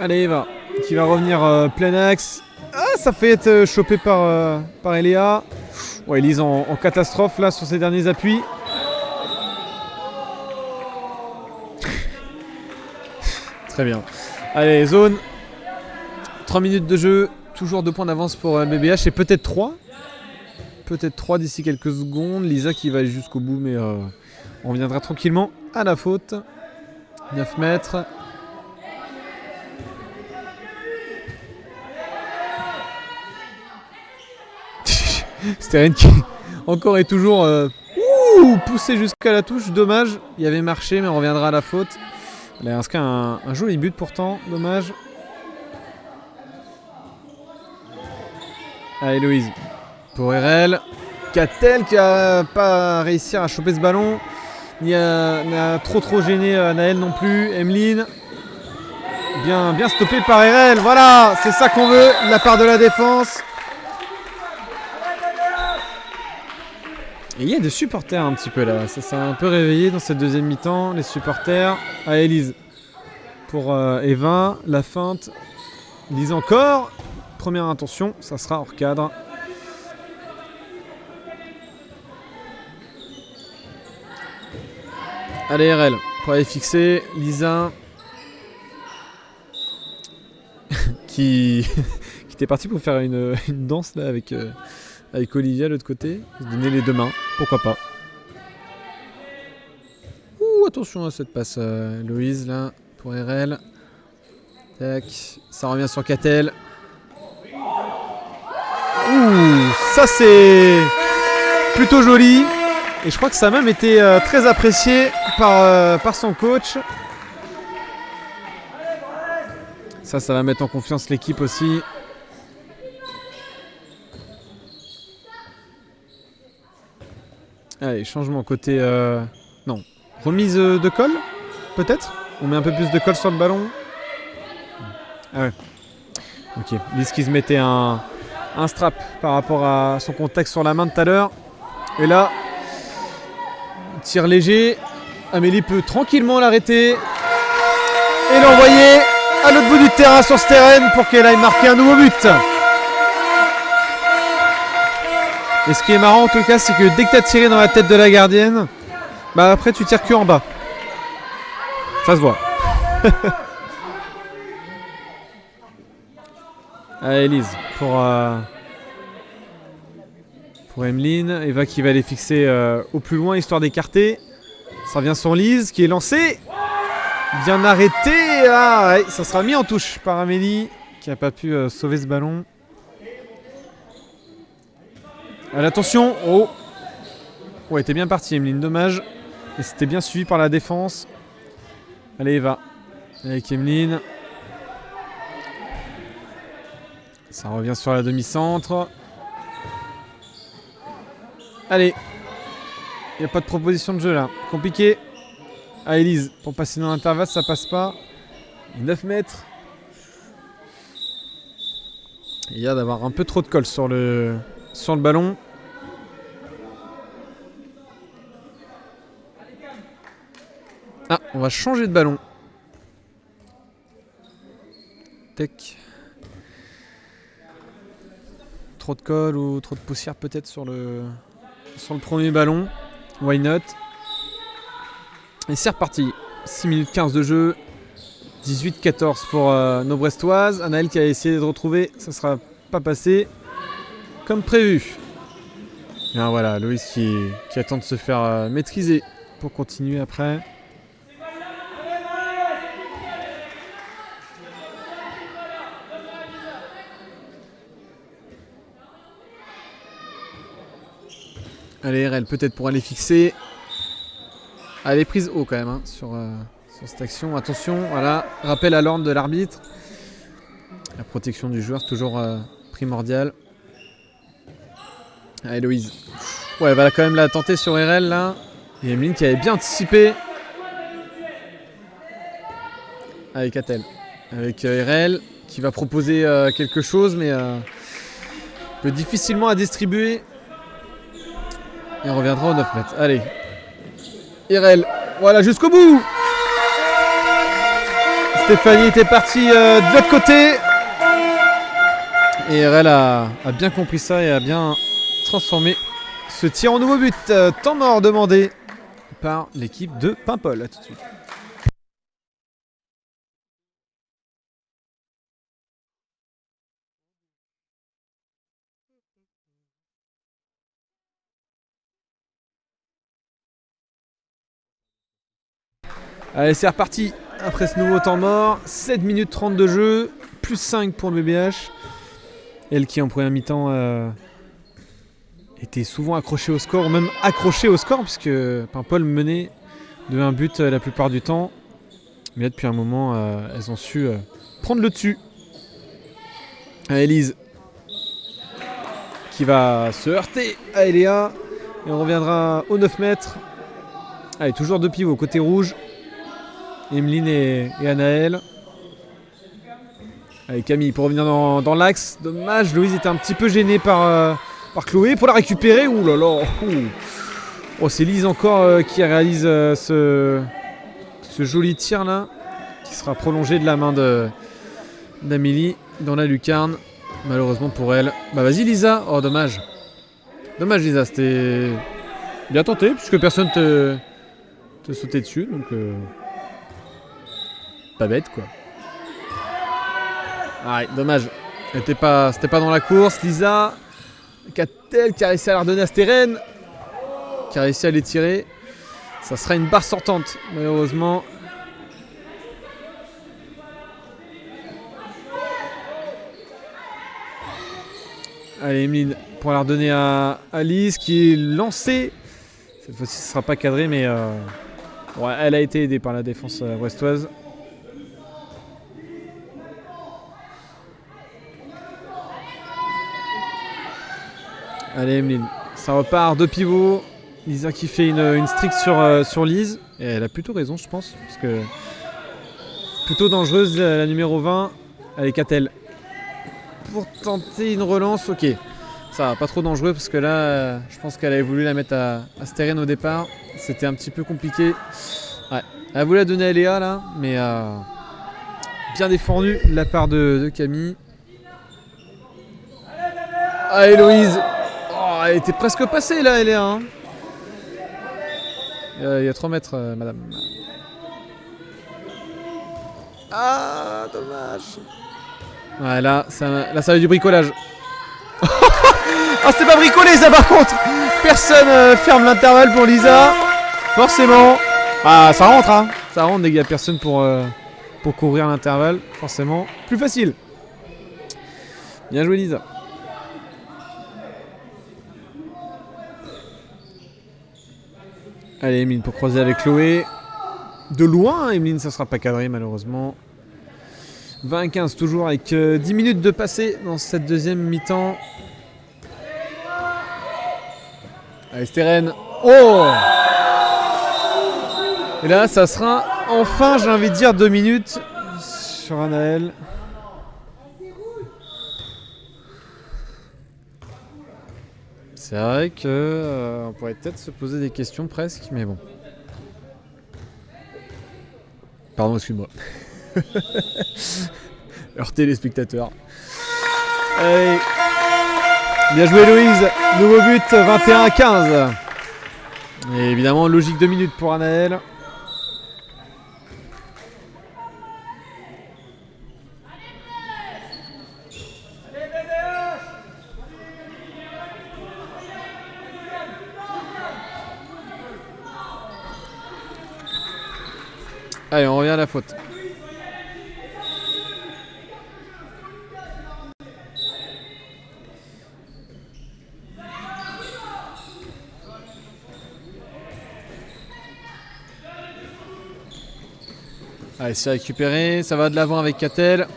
Allez Eva qui va revenir plein axe. Ah, ça fait être chopé par Eléa. Ouais, Elise en catastrophe là sur ses derniers appuis. Très bien. Allez, zone. 3 minutes de jeu. Toujours 2 points d'avance pour BBH et peut-être 3. Peut-être 3 d'ici quelques secondes. Lisa qui va aller jusqu'au bout, mais on reviendra tranquillement à la faute. 9 mètres. Steren qui encore et toujours poussé jusqu'à la touche, dommage, il y avait marché mais on reviendra à la faute. Elle a inscrit un joli but pourtant, dommage. Allez Louise, pour RL, Catel qui a pas réussi à choper ce ballon, n'a trop gêné Anaël non plus, Emeline. Bien stoppé par RL, voilà, c'est ça qu'on veut, de la part de la défense. Et il y a des supporters un petit peu là, ça s'est un peu réveillé dans cette deuxième mi-temps, les supporters. Ah, Elise pour Eva, la feinte. Lise encore, première intention, ça sera hors cadre. Allez RL, pour aller fixer, Lisa qui était partie pour faire une danse là avec Olivia de l'autre côté, se donner les 2 mains, pourquoi pas. Ouh, attention à cette passe Louise là, pour RL. Tac, ça revient sur Catel. Ouh, ça c'est plutôt joli. Et je crois que ça a même été très apprécié par son coach. Ça va mettre en confiance l'équipe aussi. Allez, changement côté... non, remise de colle, peut-être. On met un peu plus de colle sur le ballon. Ah ouais. Ok, Lise qui se mettait un strap par rapport à son contact sur la main de tout à l'heure. Et là, tir léger. Amélie peut tranquillement l'arrêter. Et l'envoyer à l'autre bout du terrain sur Steren pour qu'elle aille marquer un nouveau but. Et ce qui est marrant en tout cas, c'est que dès que tu as tiré dans la tête de la gardienne, bah après tu tires que en bas. Ça se voit. Allez Elise pour Emeline. Eva qui va les fixer au plus loin histoire d'écarter. Ça revient sur Lise qui est lancée. Bien arrêté. Ah, ouais, ça sera mis en touche par Amélie qui n'a pas pu sauver ce ballon. Allez, attention. Oh. Ouais, t'es bien parti Emeline, dommage. Et c'était bien suivi par la défense. Allez Eva. Avec Emeline. Ça revient sur la demi-centre. Allez. Il n'y a pas de proposition de jeu là. Compliqué. Ah, Elise, pour passer dans l'intervalle, ça passe pas. 9 mètres. Il y a d'avoir un peu trop de colle sur le ballon. Ah, on va changer de ballon. Tac. Trop de colle ou trop de poussière peut-être sur le premier ballon. Why not? Et c'est reparti. 6 minutes 15 de jeu. 18-14 pour nos Brestoises. Anaël qui a essayé de retrouver. Ça ne sera pas passé comme prévu. Et voilà, Loïs qui attend de se faire maîtriser pour continuer après. Allez, RL peut-être pour aller fixer. Elle est prise haut quand même hein, sur cette action. Attention, voilà, rappel à l'ordre de l'arbitre. La protection du joueur toujours primordiale. Allez, Loïse. Ouais, elle va quand même la tenter sur RL là. Et Emeline qui avait bien anticipé. Avec Atel. Avec RL qui va proposer quelque chose, mais peut difficilement à distribuer. Et on reviendra au 9 mètres. Allez. RL. Voilà, jusqu'au bout. Stéphanie était partie de l'autre côté. Et RL a bien compris ça et a bien transformé ce tir en nouveau but. Temps mort demandé par l'équipe de Paimpol. À tout de suite. Allez, c'est reparti après ce nouveau temps mort. 7 minutes 30 de jeu, plus 5 pour le BBH. Elle qui en première mi-temps était souvent accrochée au score, ou même accrochée au score, puisque Paimpol menait de 1 but la plupart du temps. Mais là, depuis un moment, elles ont su prendre le dessus. Elise qui va se heurter à Eléa. Et on reviendra au 9 mètres. Allez, toujours deux pivots côté rouge. Emeline et Anaël. Allez, Camille pour revenir dans l'axe. Dommage, Louise était un petit peu gênée par Chloé pour la récupérer. Ouh là là. Oh, c'est Lise encore qui réalise ce joli tir là. Qui sera prolongé de la main d'Amélie dans la lucarne. Malheureusement pour elle. Bah vas-y Lisa. Oh dommage. Dommage Lisa, c'était bien tenté puisque personne te sautait dessus. Donc pas bête quoi. Ah, dommage. C'était pas dans la course. Lisa Catel qui a réussi à la redonner à Steren. Qui a réussi à les tirer. Ça sera une barre sortante malheureusement. Allez Emeline pour la redonner à Alice qui est lancée. Cette fois-ci ce ne sera pas cadré mais ouais, elle a été aidée par la défense brestoise. Allez Emeline, ça repart, deux pivots. Lisa qui fait une streak sur Lise. Et elle a plutôt raison je pense. Parce que plutôt dangereuse la numéro 20 avec Catel. Pour tenter une relance, ok. Ça va, pas trop dangereux parce que là, je pense qu'elle avait voulu la mettre à Steren au départ. C'était un petit peu compliqué. Ouais, elle voulait la donner à Léa là, mais bien défendu de la part de Camille. Ah, Héloïse. Oh, elle était presque passée là, Léa. Hein. Il y a 3 mètres, madame. Ah, dommage. Ouais, là, ça va être du bricolage. Ah, c'était pas bricolé ça par contre. Personne ferme l'intervalle pour Lisa. Forcément. Ah, ça rentre, hein. Ça rentre dès qu'il n'y a personne pour couvrir l'intervalle. Forcément, plus facile. Bien joué, Lisa. Allez, Emeline pour croiser avec Chloé. De loin, Emeline, ça sera pas cadré malheureusement. 20-15 toujours avec 10 minutes de passé dans cette deuxième mi-temps. Allez Steren Oh! Et là, ça sera enfin, j'ai envie de dire, 2 minutes sur Anaël. C'est vrai que on pourrait peut-être se poser des questions presque, mais bon. Pardon, excuse-moi. Heurter les spectateurs. Allez. Bien joué Louise. Nouveau but, 21-15. Et évidemment, logique 2 minutes pour Anaël. Allez, on revient à la faute. Allez, c'est récupéré, ça va de l'avant avec Catel.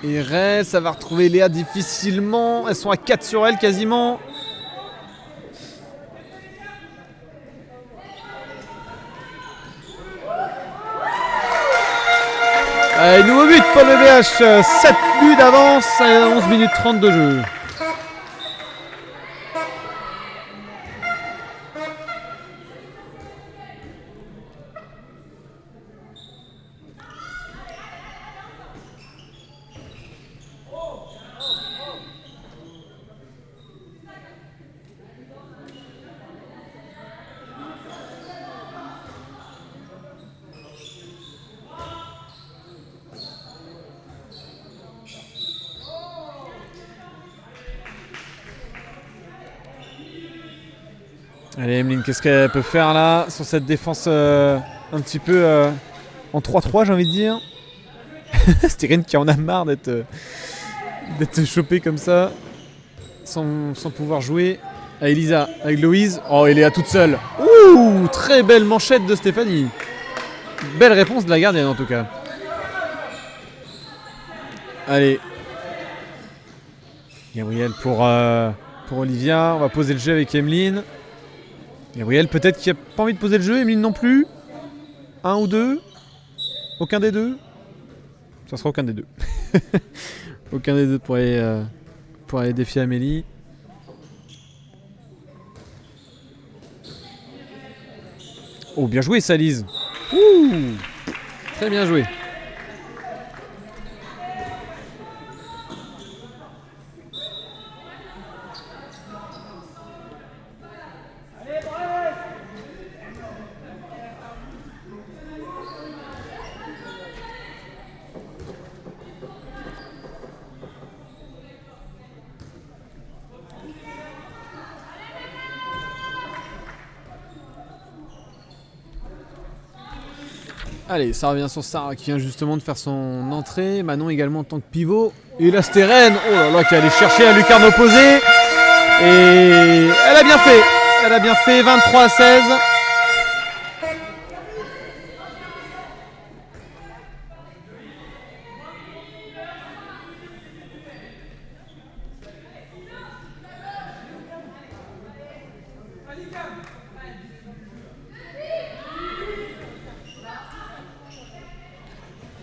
Et Ray, ça va retrouver Léa difficilement. Elles sont à 4 sur elle quasiment. Allez, nouveau but pour le BH. 7 buts d'avance à 11 minutes 30 de jeu. Allez Emeline, qu'est-ce qu'elle peut faire là sur cette défense un petit peu en 3-3 j'ai envie de dire. Stérine qui en a marre d'être chopée comme ça sans pouvoir jouer. À Elisa avec Louise. Oh, elle est à toute seule. Ouh, très belle manchette de Stéphanie. Belle réponse de la gardienne en tout cas. Allez. Gabriel pour Olivia. On va poser le jeu avec Emeline. Gabriel peut-être qui a pas envie de poser le jeu. Emeline non plus. Un ou deux. Aucun des deux. Ça sera aucun des deux. Aucun des deux pour aller défier Amélie. Oh, bien joué Salise. Ouh, très bien joué. Allez, ça revient sur Sarah qui vient justement de faire son entrée. Manon également en tant que pivot. Et la Stérène, oh là là, qui allait chercher la lucarne opposée. Et elle a bien fait. Elle a bien fait, 23-16.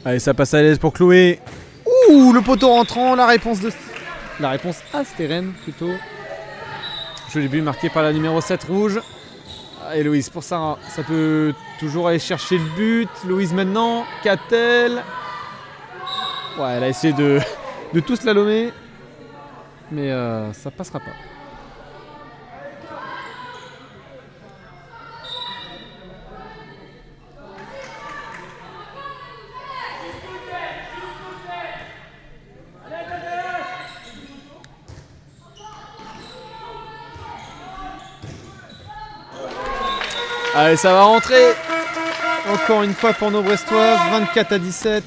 Allez, ça passe à l'aise pour Chloé. Ouh, le poteau rentrant, la réponse à Stérène plutôt. Joli but marqué par la numéro 7 rouge. Et Louise pour Sarah. Ça peut toujours aller chercher le but. Louise maintenant. Catel. Ouais, elle a essayé de tout slalomer. Mais ça passera pas. Allez, ça va rentrer. Encore une fois pour nos Brestoises. 24-17.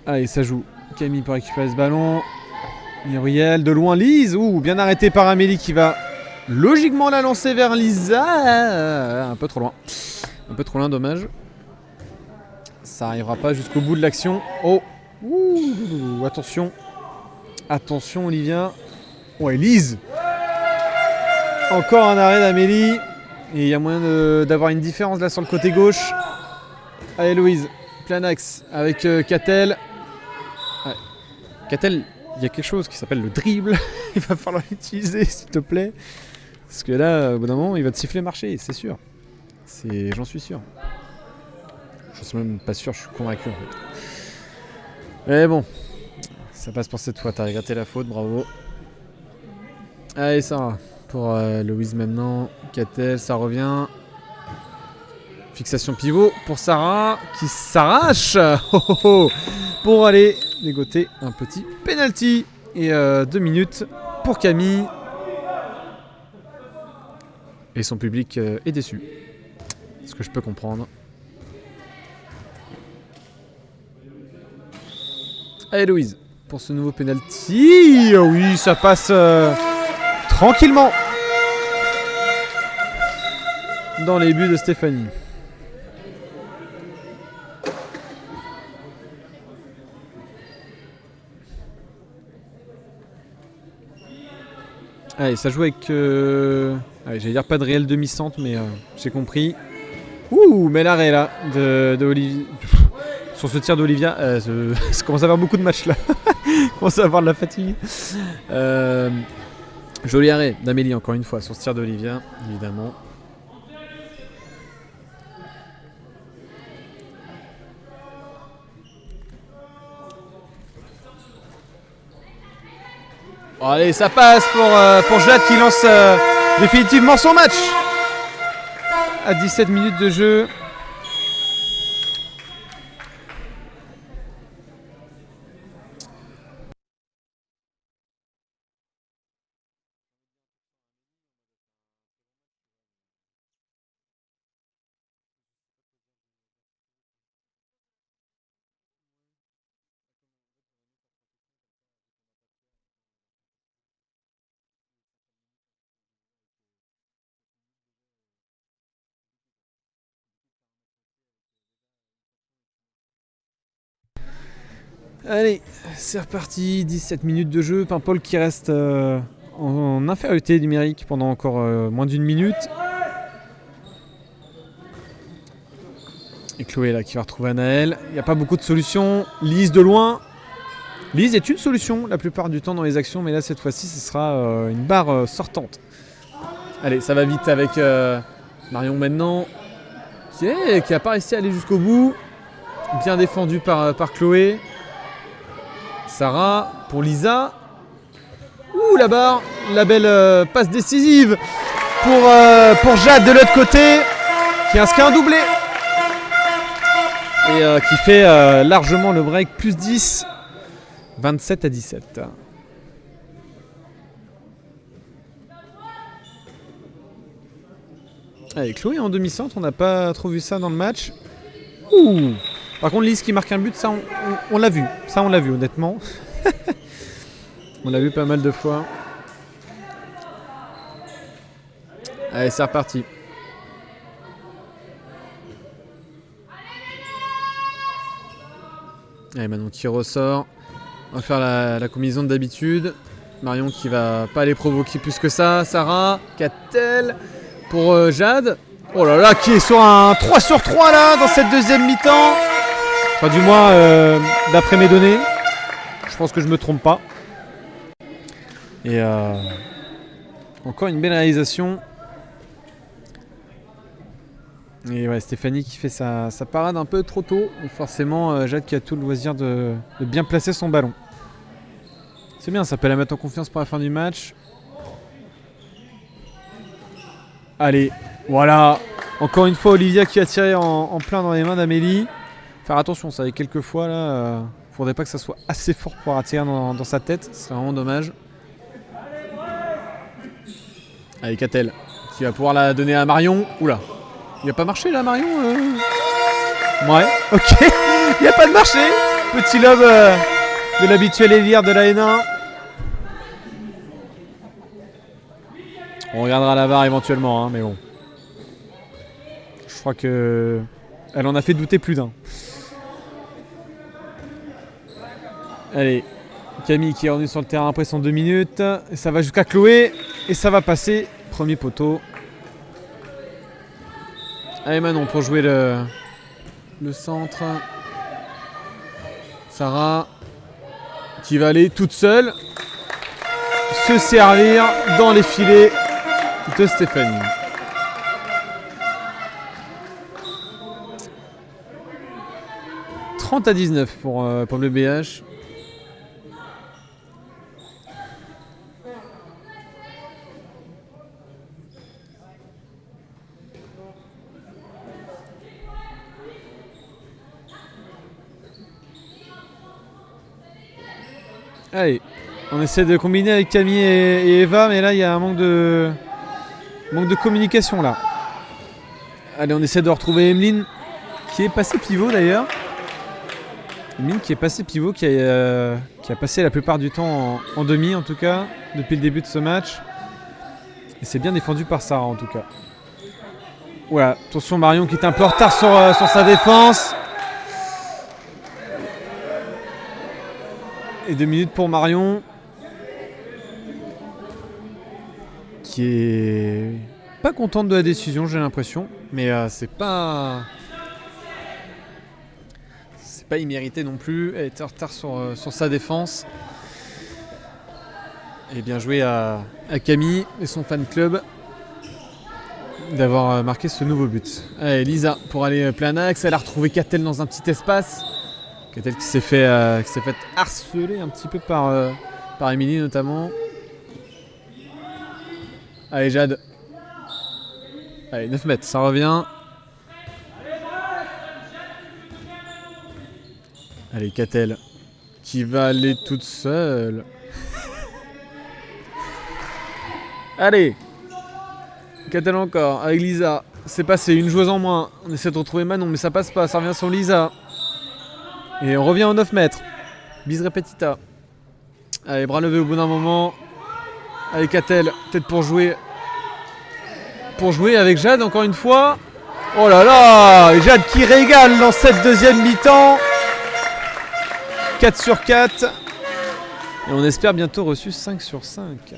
Allez, ça joue. Camille pour récupérer ce ballon. Muriel, de loin Lise. Ouh, bien arrêté par Amélie qui va logiquement la lancer vers Lisa. Un peu trop loin. Un peu trop loin, dommage. Ça arrivera pas jusqu'au bout de l'action. Oh, ouh, attention. Attention, Olivia. Ouais, Lise. Encore un arrêt d'Amélie. Et il y a moyen d'avoir une différence là sur le côté gauche. Allez, Louise. Plein axe avec Catel. Ouais. Catel, il y a quelque chose qui s'appelle le dribble. Il va falloir l'utiliser, s'il te plaît. Parce que là, au bout d'un moment, il va te siffler marcher, c'est sûr. J'en suis sûr. Je suis même pas sûr, je suis convaincu en fait. Mais bon, ça passe pour cette fois. T'as regretté la faute, bravo. Allez, Sarah. Pour Louise maintenant. Catel, ça revient. Fixation pivot pour Sarah qui s'arrache pour aller dégoter un petit penalty. Et 2 minutes pour Camille. Et son public est déçu. Ce que je peux comprendre. Allez, Louise, pour ce nouveau penalty. Oh oui, ça passe tranquillement dans les buts de Stéphanie. Allez, ça joue avec... Allez, j'allais dire pas de réel demi-centre, mais j'ai compris. Ouh, mais l'arrêt là de Olivia. Sur ce tir d'Olivia, ça commence à avoir beaucoup de matchs là. Commence à avoir de la fatigue. Joli arrêt d'Amélie encore une fois sur ce tir d'Olivia, évidemment. Bon, allez, ça passe pour Jade qui lance définitivement son match. À 17 minutes de jeu. Allez, c'est reparti, 17 minutes de jeu, Paimpol qui reste en infériorité numérique pendant encore moins d'1 minute. Et Chloé là qui va retrouver Anaël, il n'y a pas beaucoup de solutions, Lise de loin. Lise est une solution la plupart du temps dans les actions, mais là cette fois-ci ce sera une barre sortante. Allez, ça va vite avec Marion maintenant, qui n'a pas réussi à aller jusqu'au bout. Bien défendu par Chloé. Sarah pour Lisa. Ouh, la barre, la belle passe décisive pour Jade de l'autre côté, qui inscrit un doublé. Et qui fait largement le break, plus 10, 27 à 17. Allez, Chloé en demi-centre, on n'a pas trop vu ça dans le match. Ouh. Par contre, Lise qui marque un but, ça on l'a vu. Ça on l'a vu honnêtement. On l'a vu pas mal de fois. Allez, c'est reparti. Allez, Manon qui ressort. On va faire la combinaison d'habitude. Marion qui va pas les provoquer plus que ça. Sarah, Catel pour Jade. Oh là là, qui est sur un 3 sur 3 là dans cette deuxième mi-temps. Enfin, du moins, d'après mes données. Je pense que je me trompe pas. Et encore une belle réalisation. Et ouais, Stéphanie qui fait sa parade un peu trop tôt. Et forcément, Jade qui a tout le loisir de bien placer son ballon. C'est bien, ça peut la mettre en confiance pour la fin du match. Allez, voilà. Encore une fois, Olivia qui a tiré en plein dans les mains d'Amélie. Faire attention, ça avait quelques fois là. Faudrait pas que ça soit assez fort pour attirer dans sa tête. Ce serait vraiment dommage. Allez, Catel qui va pouvoir la donner à Marion. Oula, il a pas marché là, Marion Ouais, ok. Il n'y a pas de marché. Petit lob de l'habituel élire de la N1. On regardera la VAR éventuellement, hein, mais bon. Je crois que elle en a fait douter plus d'un. Allez, Camille qui est revenu sur le terrain après son 2 minutes. Et ça va jusqu'à Chloé. Et ça va passer. Premier poteau. Allez Manon pour jouer le centre. Sarah qui va aller toute seule se servir dans les filets de Stéphanie. « 30-19 pour le BH. Allez, on essaie de combiner avec Camille et Eva, mais là il y a un manque de communication là. Allez, on essaie de retrouver Emeline qui est passée pivot d'ailleurs. Emeline qui est passée pivot, qui a passé la plupart du temps en demi en tout cas, depuis le début de ce match. Et c'est bien défendu par Sarah en tout cas. Voilà, attention Marion qui est un peu en retard sur sa défense. Et 2 minutes pour Marion. Qui est pas contente de la décision, j'ai l'impression. Mais c'est pas immérité non plus. Elle était en retard sur sa défense. Et bien joué à Camille et son fan club d'avoir marqué ce nouveau but. Allez, Lisa pour aller plein axe. Elle a retrouvé Catel dans un petit espace. Catel qui s'est fait harceler un petit peu par Émilie notamment. Allez Jade. Allez 9 mètres, ça revient. Allez Catel qui va aller toute seule. Allez Catel encore avec Lisa. C'est passé, une joueuse en moins. On essaie de retrouver Manon mais ça passe pas, ça revient sur Lisa. Et on revient aux 9 mètres. Bise repetita. Allez, bras levés au bout d'un moment. Allez, Catel, peut-être pour jouer. Pour jouer avec Jade, encore une fois. Oh là là, Jade qui régale dans cette deuxième mi-temps. 4 sur 4. Et on espère bientôt reçu 5 sur 5.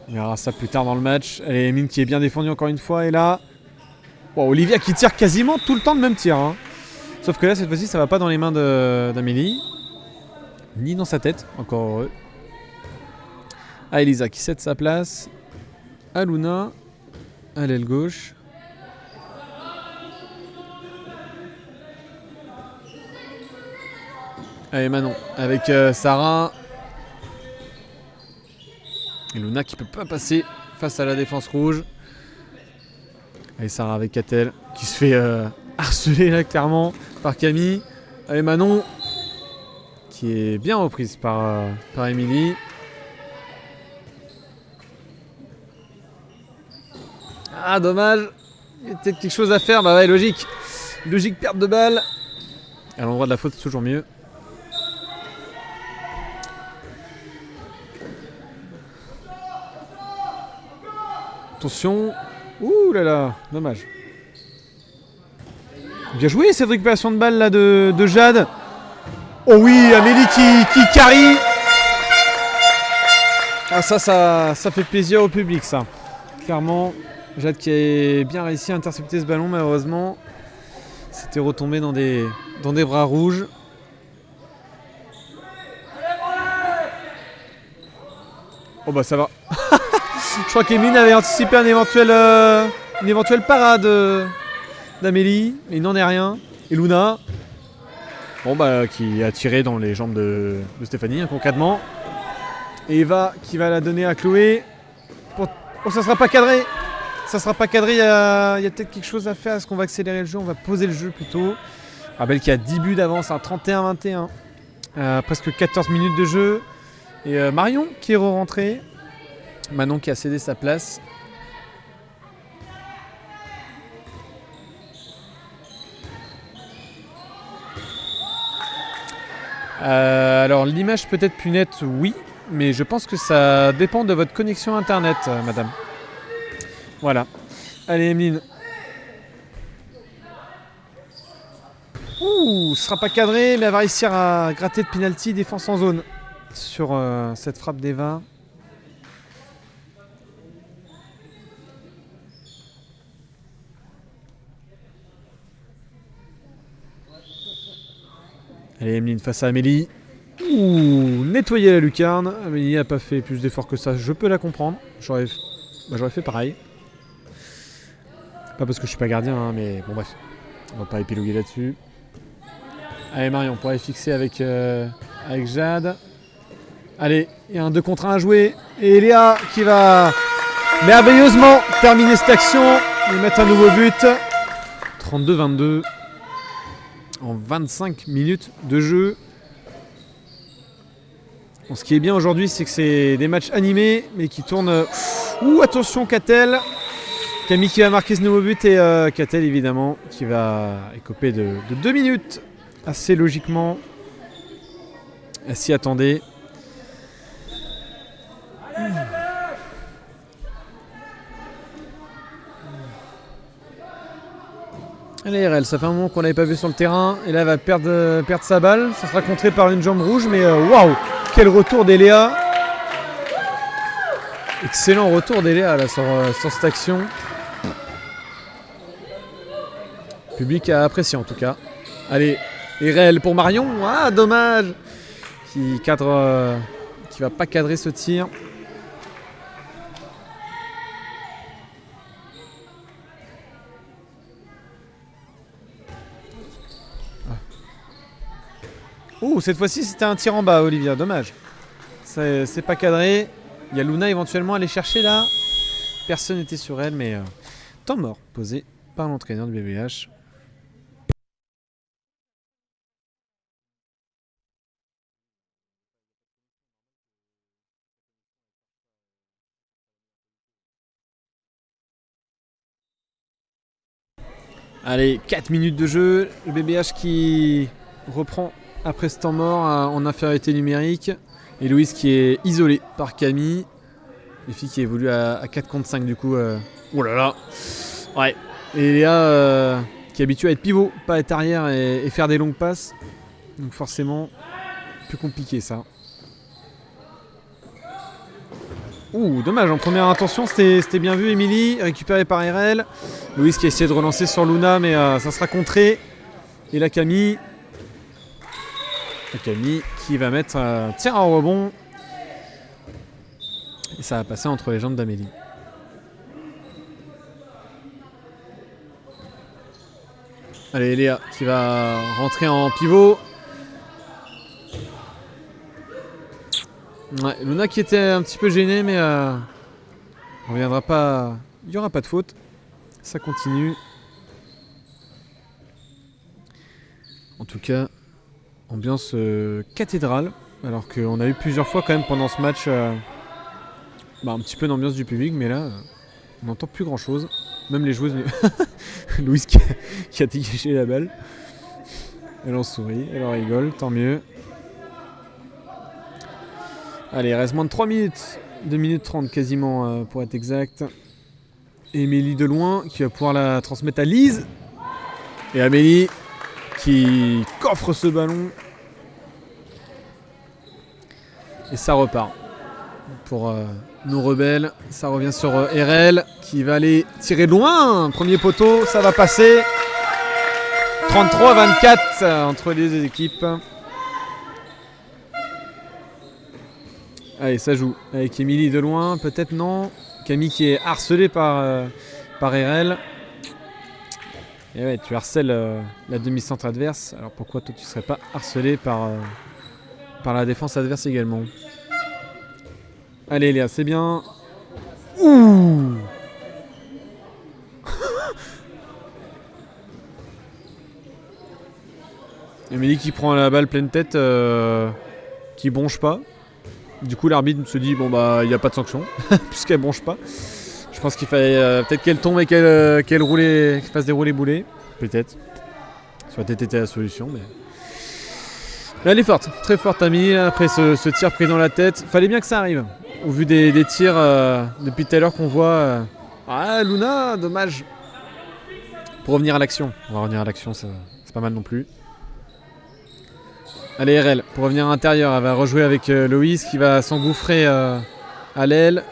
On verra ça plus tard dans le match. Allez, Emine qui est bien défendue encore une fois. Et là, oh, Olivia qui tire quasiment tout le temps le même tir. Hein. Sauf que là, cette fois-ci, ça va pas dans les mains d'Amélie. Ni dans sa tête, encore heureux. Ah, Elisa qui cède sa place. À Luna. À l'aile gauche. Allez, Manon. Avec Sarah. Et Luna qui peut pas passer face à la défense rouge. Allez, Sarah avec Catel. Qui se fait harceler là, clairement. Par Camille. Allez, Manon. Qui est bien reprise par Émilie. Ah, dommage. Il y a peut-être quelque chose à faire. Bah ouais, logique. Logique perte de balle. À l'endroit de la faute, c'est toujours mieux. Attention. Ouh là là, dommage. Bien joué cette récupération de balle là de Jade. Oh oui, Amélie qui carry. Ah ça fait plaisir au public ça. Clairement, Jade qui a bien réussi à intercepter ce ballon, malheureusement. C'était retombé dans des bras rouges. Oh bah ça va. Je crois qu'Emine avait anticipé une éventuelle parade d'Amélie, mais il n'en est rien. Et Luna, bon bah qui a tiré dans les jambes de Stéphanie, hein, concrètement. Et Eva qui va la donner à Chloé. Oh, ça sera pas cadré. Ça sera pas cadré, il y a peut-être quelque chose à faire. Est-ce qu'on va accélérer le jeu? On va poser le jeu plutôt. Rappelle qu'il y a 10 buts d'avance, hein, 31-21. Presque 14 minutes de jeu. Et Marion qui est re-rentrée. Manon qui a cédé sa place. Alors l'image peut être plus nette, oui, mais je pense que ça dépend de votre connexion internet, madame. Voilà. Allez, Emeline. Ouh, ce sera pas cadré, mais elle va réussir à gratter de penalty, défense en zone sur cette frappe d'Eva. Allez, Emeline face à Amélie. Ouh, nettoyer la lucarne. Amélie n'a pas fait plus d'efforts que ça, je peux la comprendre. J'aurais fait pareil. Pas parce que je suis pas gardien, hein, mais bon bref. On va pas épiloguer là-dessus. Allez Marion, on pourrait fixer avec Jade. Allez, il y a un 2 contre 1 à jouer. Et Léa qui va merveilleusement terminer cette action et mettre un nouveau but. 32-22 en 25 minutes de jeu. Bon, ce qui est bien aujourd'hui, c'est que c'est des matchs animés, mais qui tournent... Ouh, attention Catel. Camille qui va marquer ce nouveau but et Catel évidemment qui va écoper de 2 minutes. Assez logiquement. Elle s'y attendait. Allez RL, ça fait un moment qu'on l'avait pas vu sur le terrain et là elle va perdre sa balle. Ça sera contré par une jambe rouge, mais waouh, quel retour d'Eléa. Excellent retour d'Eléa là sur cette action. Le public a apprécié en tout cas. Allez, RL pour Marion. Ah dommage. Qui va pas cadrer ce tir. Ouh, cette fois-ci c'était un tir en bas, Olivia, dommage. C'est pas cadré. Il y a Luna éventuellement à aller chercher là. Personne n'était sur elle, mais temps mort posé par l'entraîneur du BBH. Allez, 4 minutes de jeu. Le BBH qui reprend après ce temps mort en infériorité numérique. Et Louise qui est isolée par Camille. Les filles qui évoluent à 4 contre 5 du coup. Oh là là. Ouais. Et Léa qui est habituée à être pivot, pas à être arrière et faire des longues passes. Donc forcément, plus compliqué ça. Ouh, dommage, en première intention c'était bien vu. Émilie, récupérée par RL. Louise qui a essayé de relancer sur Luna, mais ça sera contré. Et la Camille qui va mettre un tir en rebond. Et ça va passer entre les jambes d'Amélie. Allez, Léa qui va rentrer en pivot. Ouais, Luna qui était un petit peu gênée, mais on reviendra pas. Il n'y aura pas de faute. Ça continue. En tout cas, ambiance cathédrale. Alors qu'on a eu plusieurs fois quand même pendant ce match un petit peu d'ambiance du public, mais là, on n'entend plus grand chose. Même les joueuses. Louise qui a dégagé la balle. Elle en sourit, elle en rigole, tant mieux. Allez, il reste moins de 3 minutes. 2 minutes 30 quasiment pour être exact. Émilie de loin qui va pouvoir la transmettre à Lise. Et Amélie qui coffre ce ballon. Et ça repart. Pour nos rebelles, ça revient sur RL qui va aller tirer de loin. Premier poteau, ça va passer. 33-24 entre les deux équipes. Allez, ça joue avec Émilie de loin, peut-être non. Camille qui est harcelée par RL. Et ouais, tu harcèles la demi-centre adverse. Alors pourquoi toi tu serais pas harcelé par la défense adverse également? Allez Léa, c'est bien. Ouh. Émilie qui prend la balle pleine tête, qui bronche pas. Du coup l'arbitre se dit bon bah il n'y a pas de sanction puisqu'elle bronche pas. Je pense qu'il fallait peut-être qu'elle tombe et qu'elle fasse dérouler boulet. Peut-être. Ça aurait peut-être été la solution, mais elle est forte, très forte Amélie après ce tir pris dans la tête. Fallait bien que ça arrive. Au vu des tirs depuis tout à l'heure qu'on voit Ah, Luna, dommage. Pour revenir à l'action. On va revenir à l'action, c'est pas mal non plus. Allez, RL, pour revenir à l'intérieur, elle va rejouer avec Loïs qui va s'engouffrer à l'aile.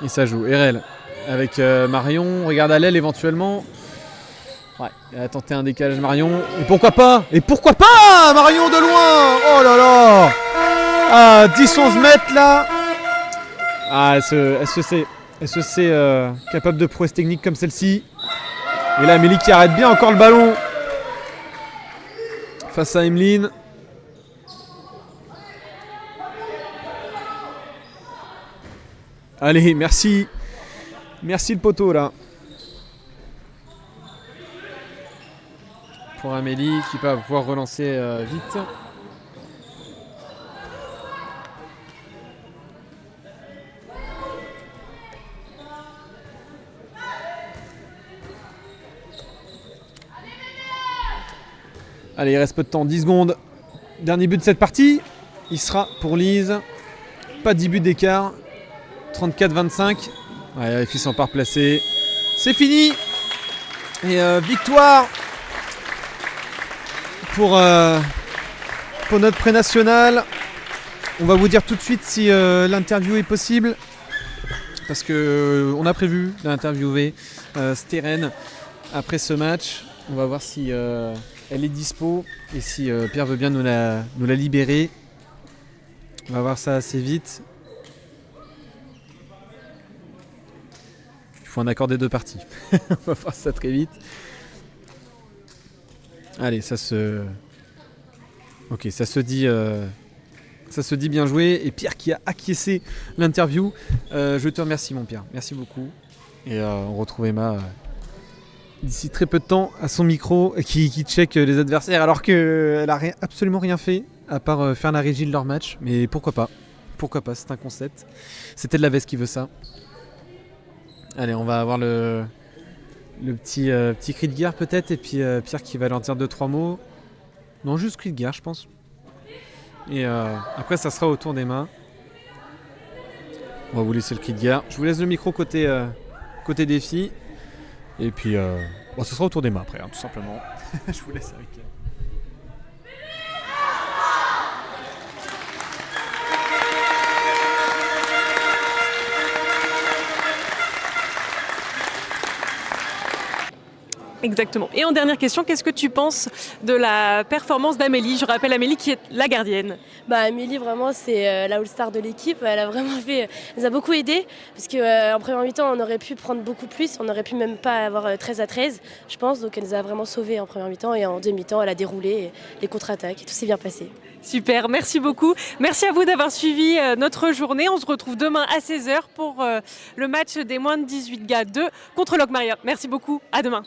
Et ça joue. RL avec Marion. Regarde à l'aile éventuellement. Ouais, elle a tenté un décalage Marion. Et pourquoi pas Marion de loin. Oh là là. Ah, 10-11 mètres là. Ah, elle se sait capable de prouesses techniques comme celle-ci. Et là, Amélie qui arrête bien encore le ballon. Face à Emeline. Allez, merci. Merci le poteau là. Pour Amélie qui va pouvoir relancer vite. Allez, il reste peu de temps, 10 secondes. Dernier but de cette partie. Il sera pour Lise. Pas 10 buts d'écart. 34-25. Ouais, les filles sont pas replacées. C'est fini. Et victoire pour notre pré-national. On va vous dire tout de suite si l'interview est possible. Parce qu'on a prévu d'interviewer Steren après ce match. On va voir si elle est dispo et si Pierre veut bien nous la libérer. On va voir ça assez vite. Il faut un accord des deux parties. On va voir ça très vite. Allez, ça se dit bien joué. Et Pierre qui a acquiescé l'interview. Je te remercie mon Pierre. Merci beaucoup. Et on retrouve Emma d'ici très peu de temps à son micro qui check les adversaires alors qu'elle n'a absolument rien fait à part faire la régie de leur match. Mais pourquoi pas, c'est un concept. C'était de la veste qui veut ça. Allez, on va avoir le petit cri de guerre peut-être et puis Pierre qui va leur dire 2-3 mots. Non, juste cri de guerre je pense. Et après ça sera au tour des mains. On va vous laisser le cri de guerre. Je vous laisse le micro côté des filles. Et puis, ce sera au tour des mains après, tout simplement. Je vous laisse avec elle. Exactement. Et en dernière question, qu'est-ce que tu penses de la performance d'Amélie ? Je rappelle Amélie qui est la gardienne. Amélie, vraiment, c'est la all-star de l'équipe. Elle a vraiment elle nous a beaucoup aidé parce qu'en première mi-temps, on aurait pu prendre beaucoup plus. On n'aurait pu même pas avoir 13-13, je pense. Donc elle nous a vraiment sauvés en première mi-temps et en demi-temps, elle a déroulé les contre-attaques et tout s'est bien passé. Super, merci beaucoup. Merci à vous d'avoir suivi notre journée. On se retrouve demain à 16h pour le match des moins de 18 gars 2 contre Locmaria. Merci beaucoup, à demain.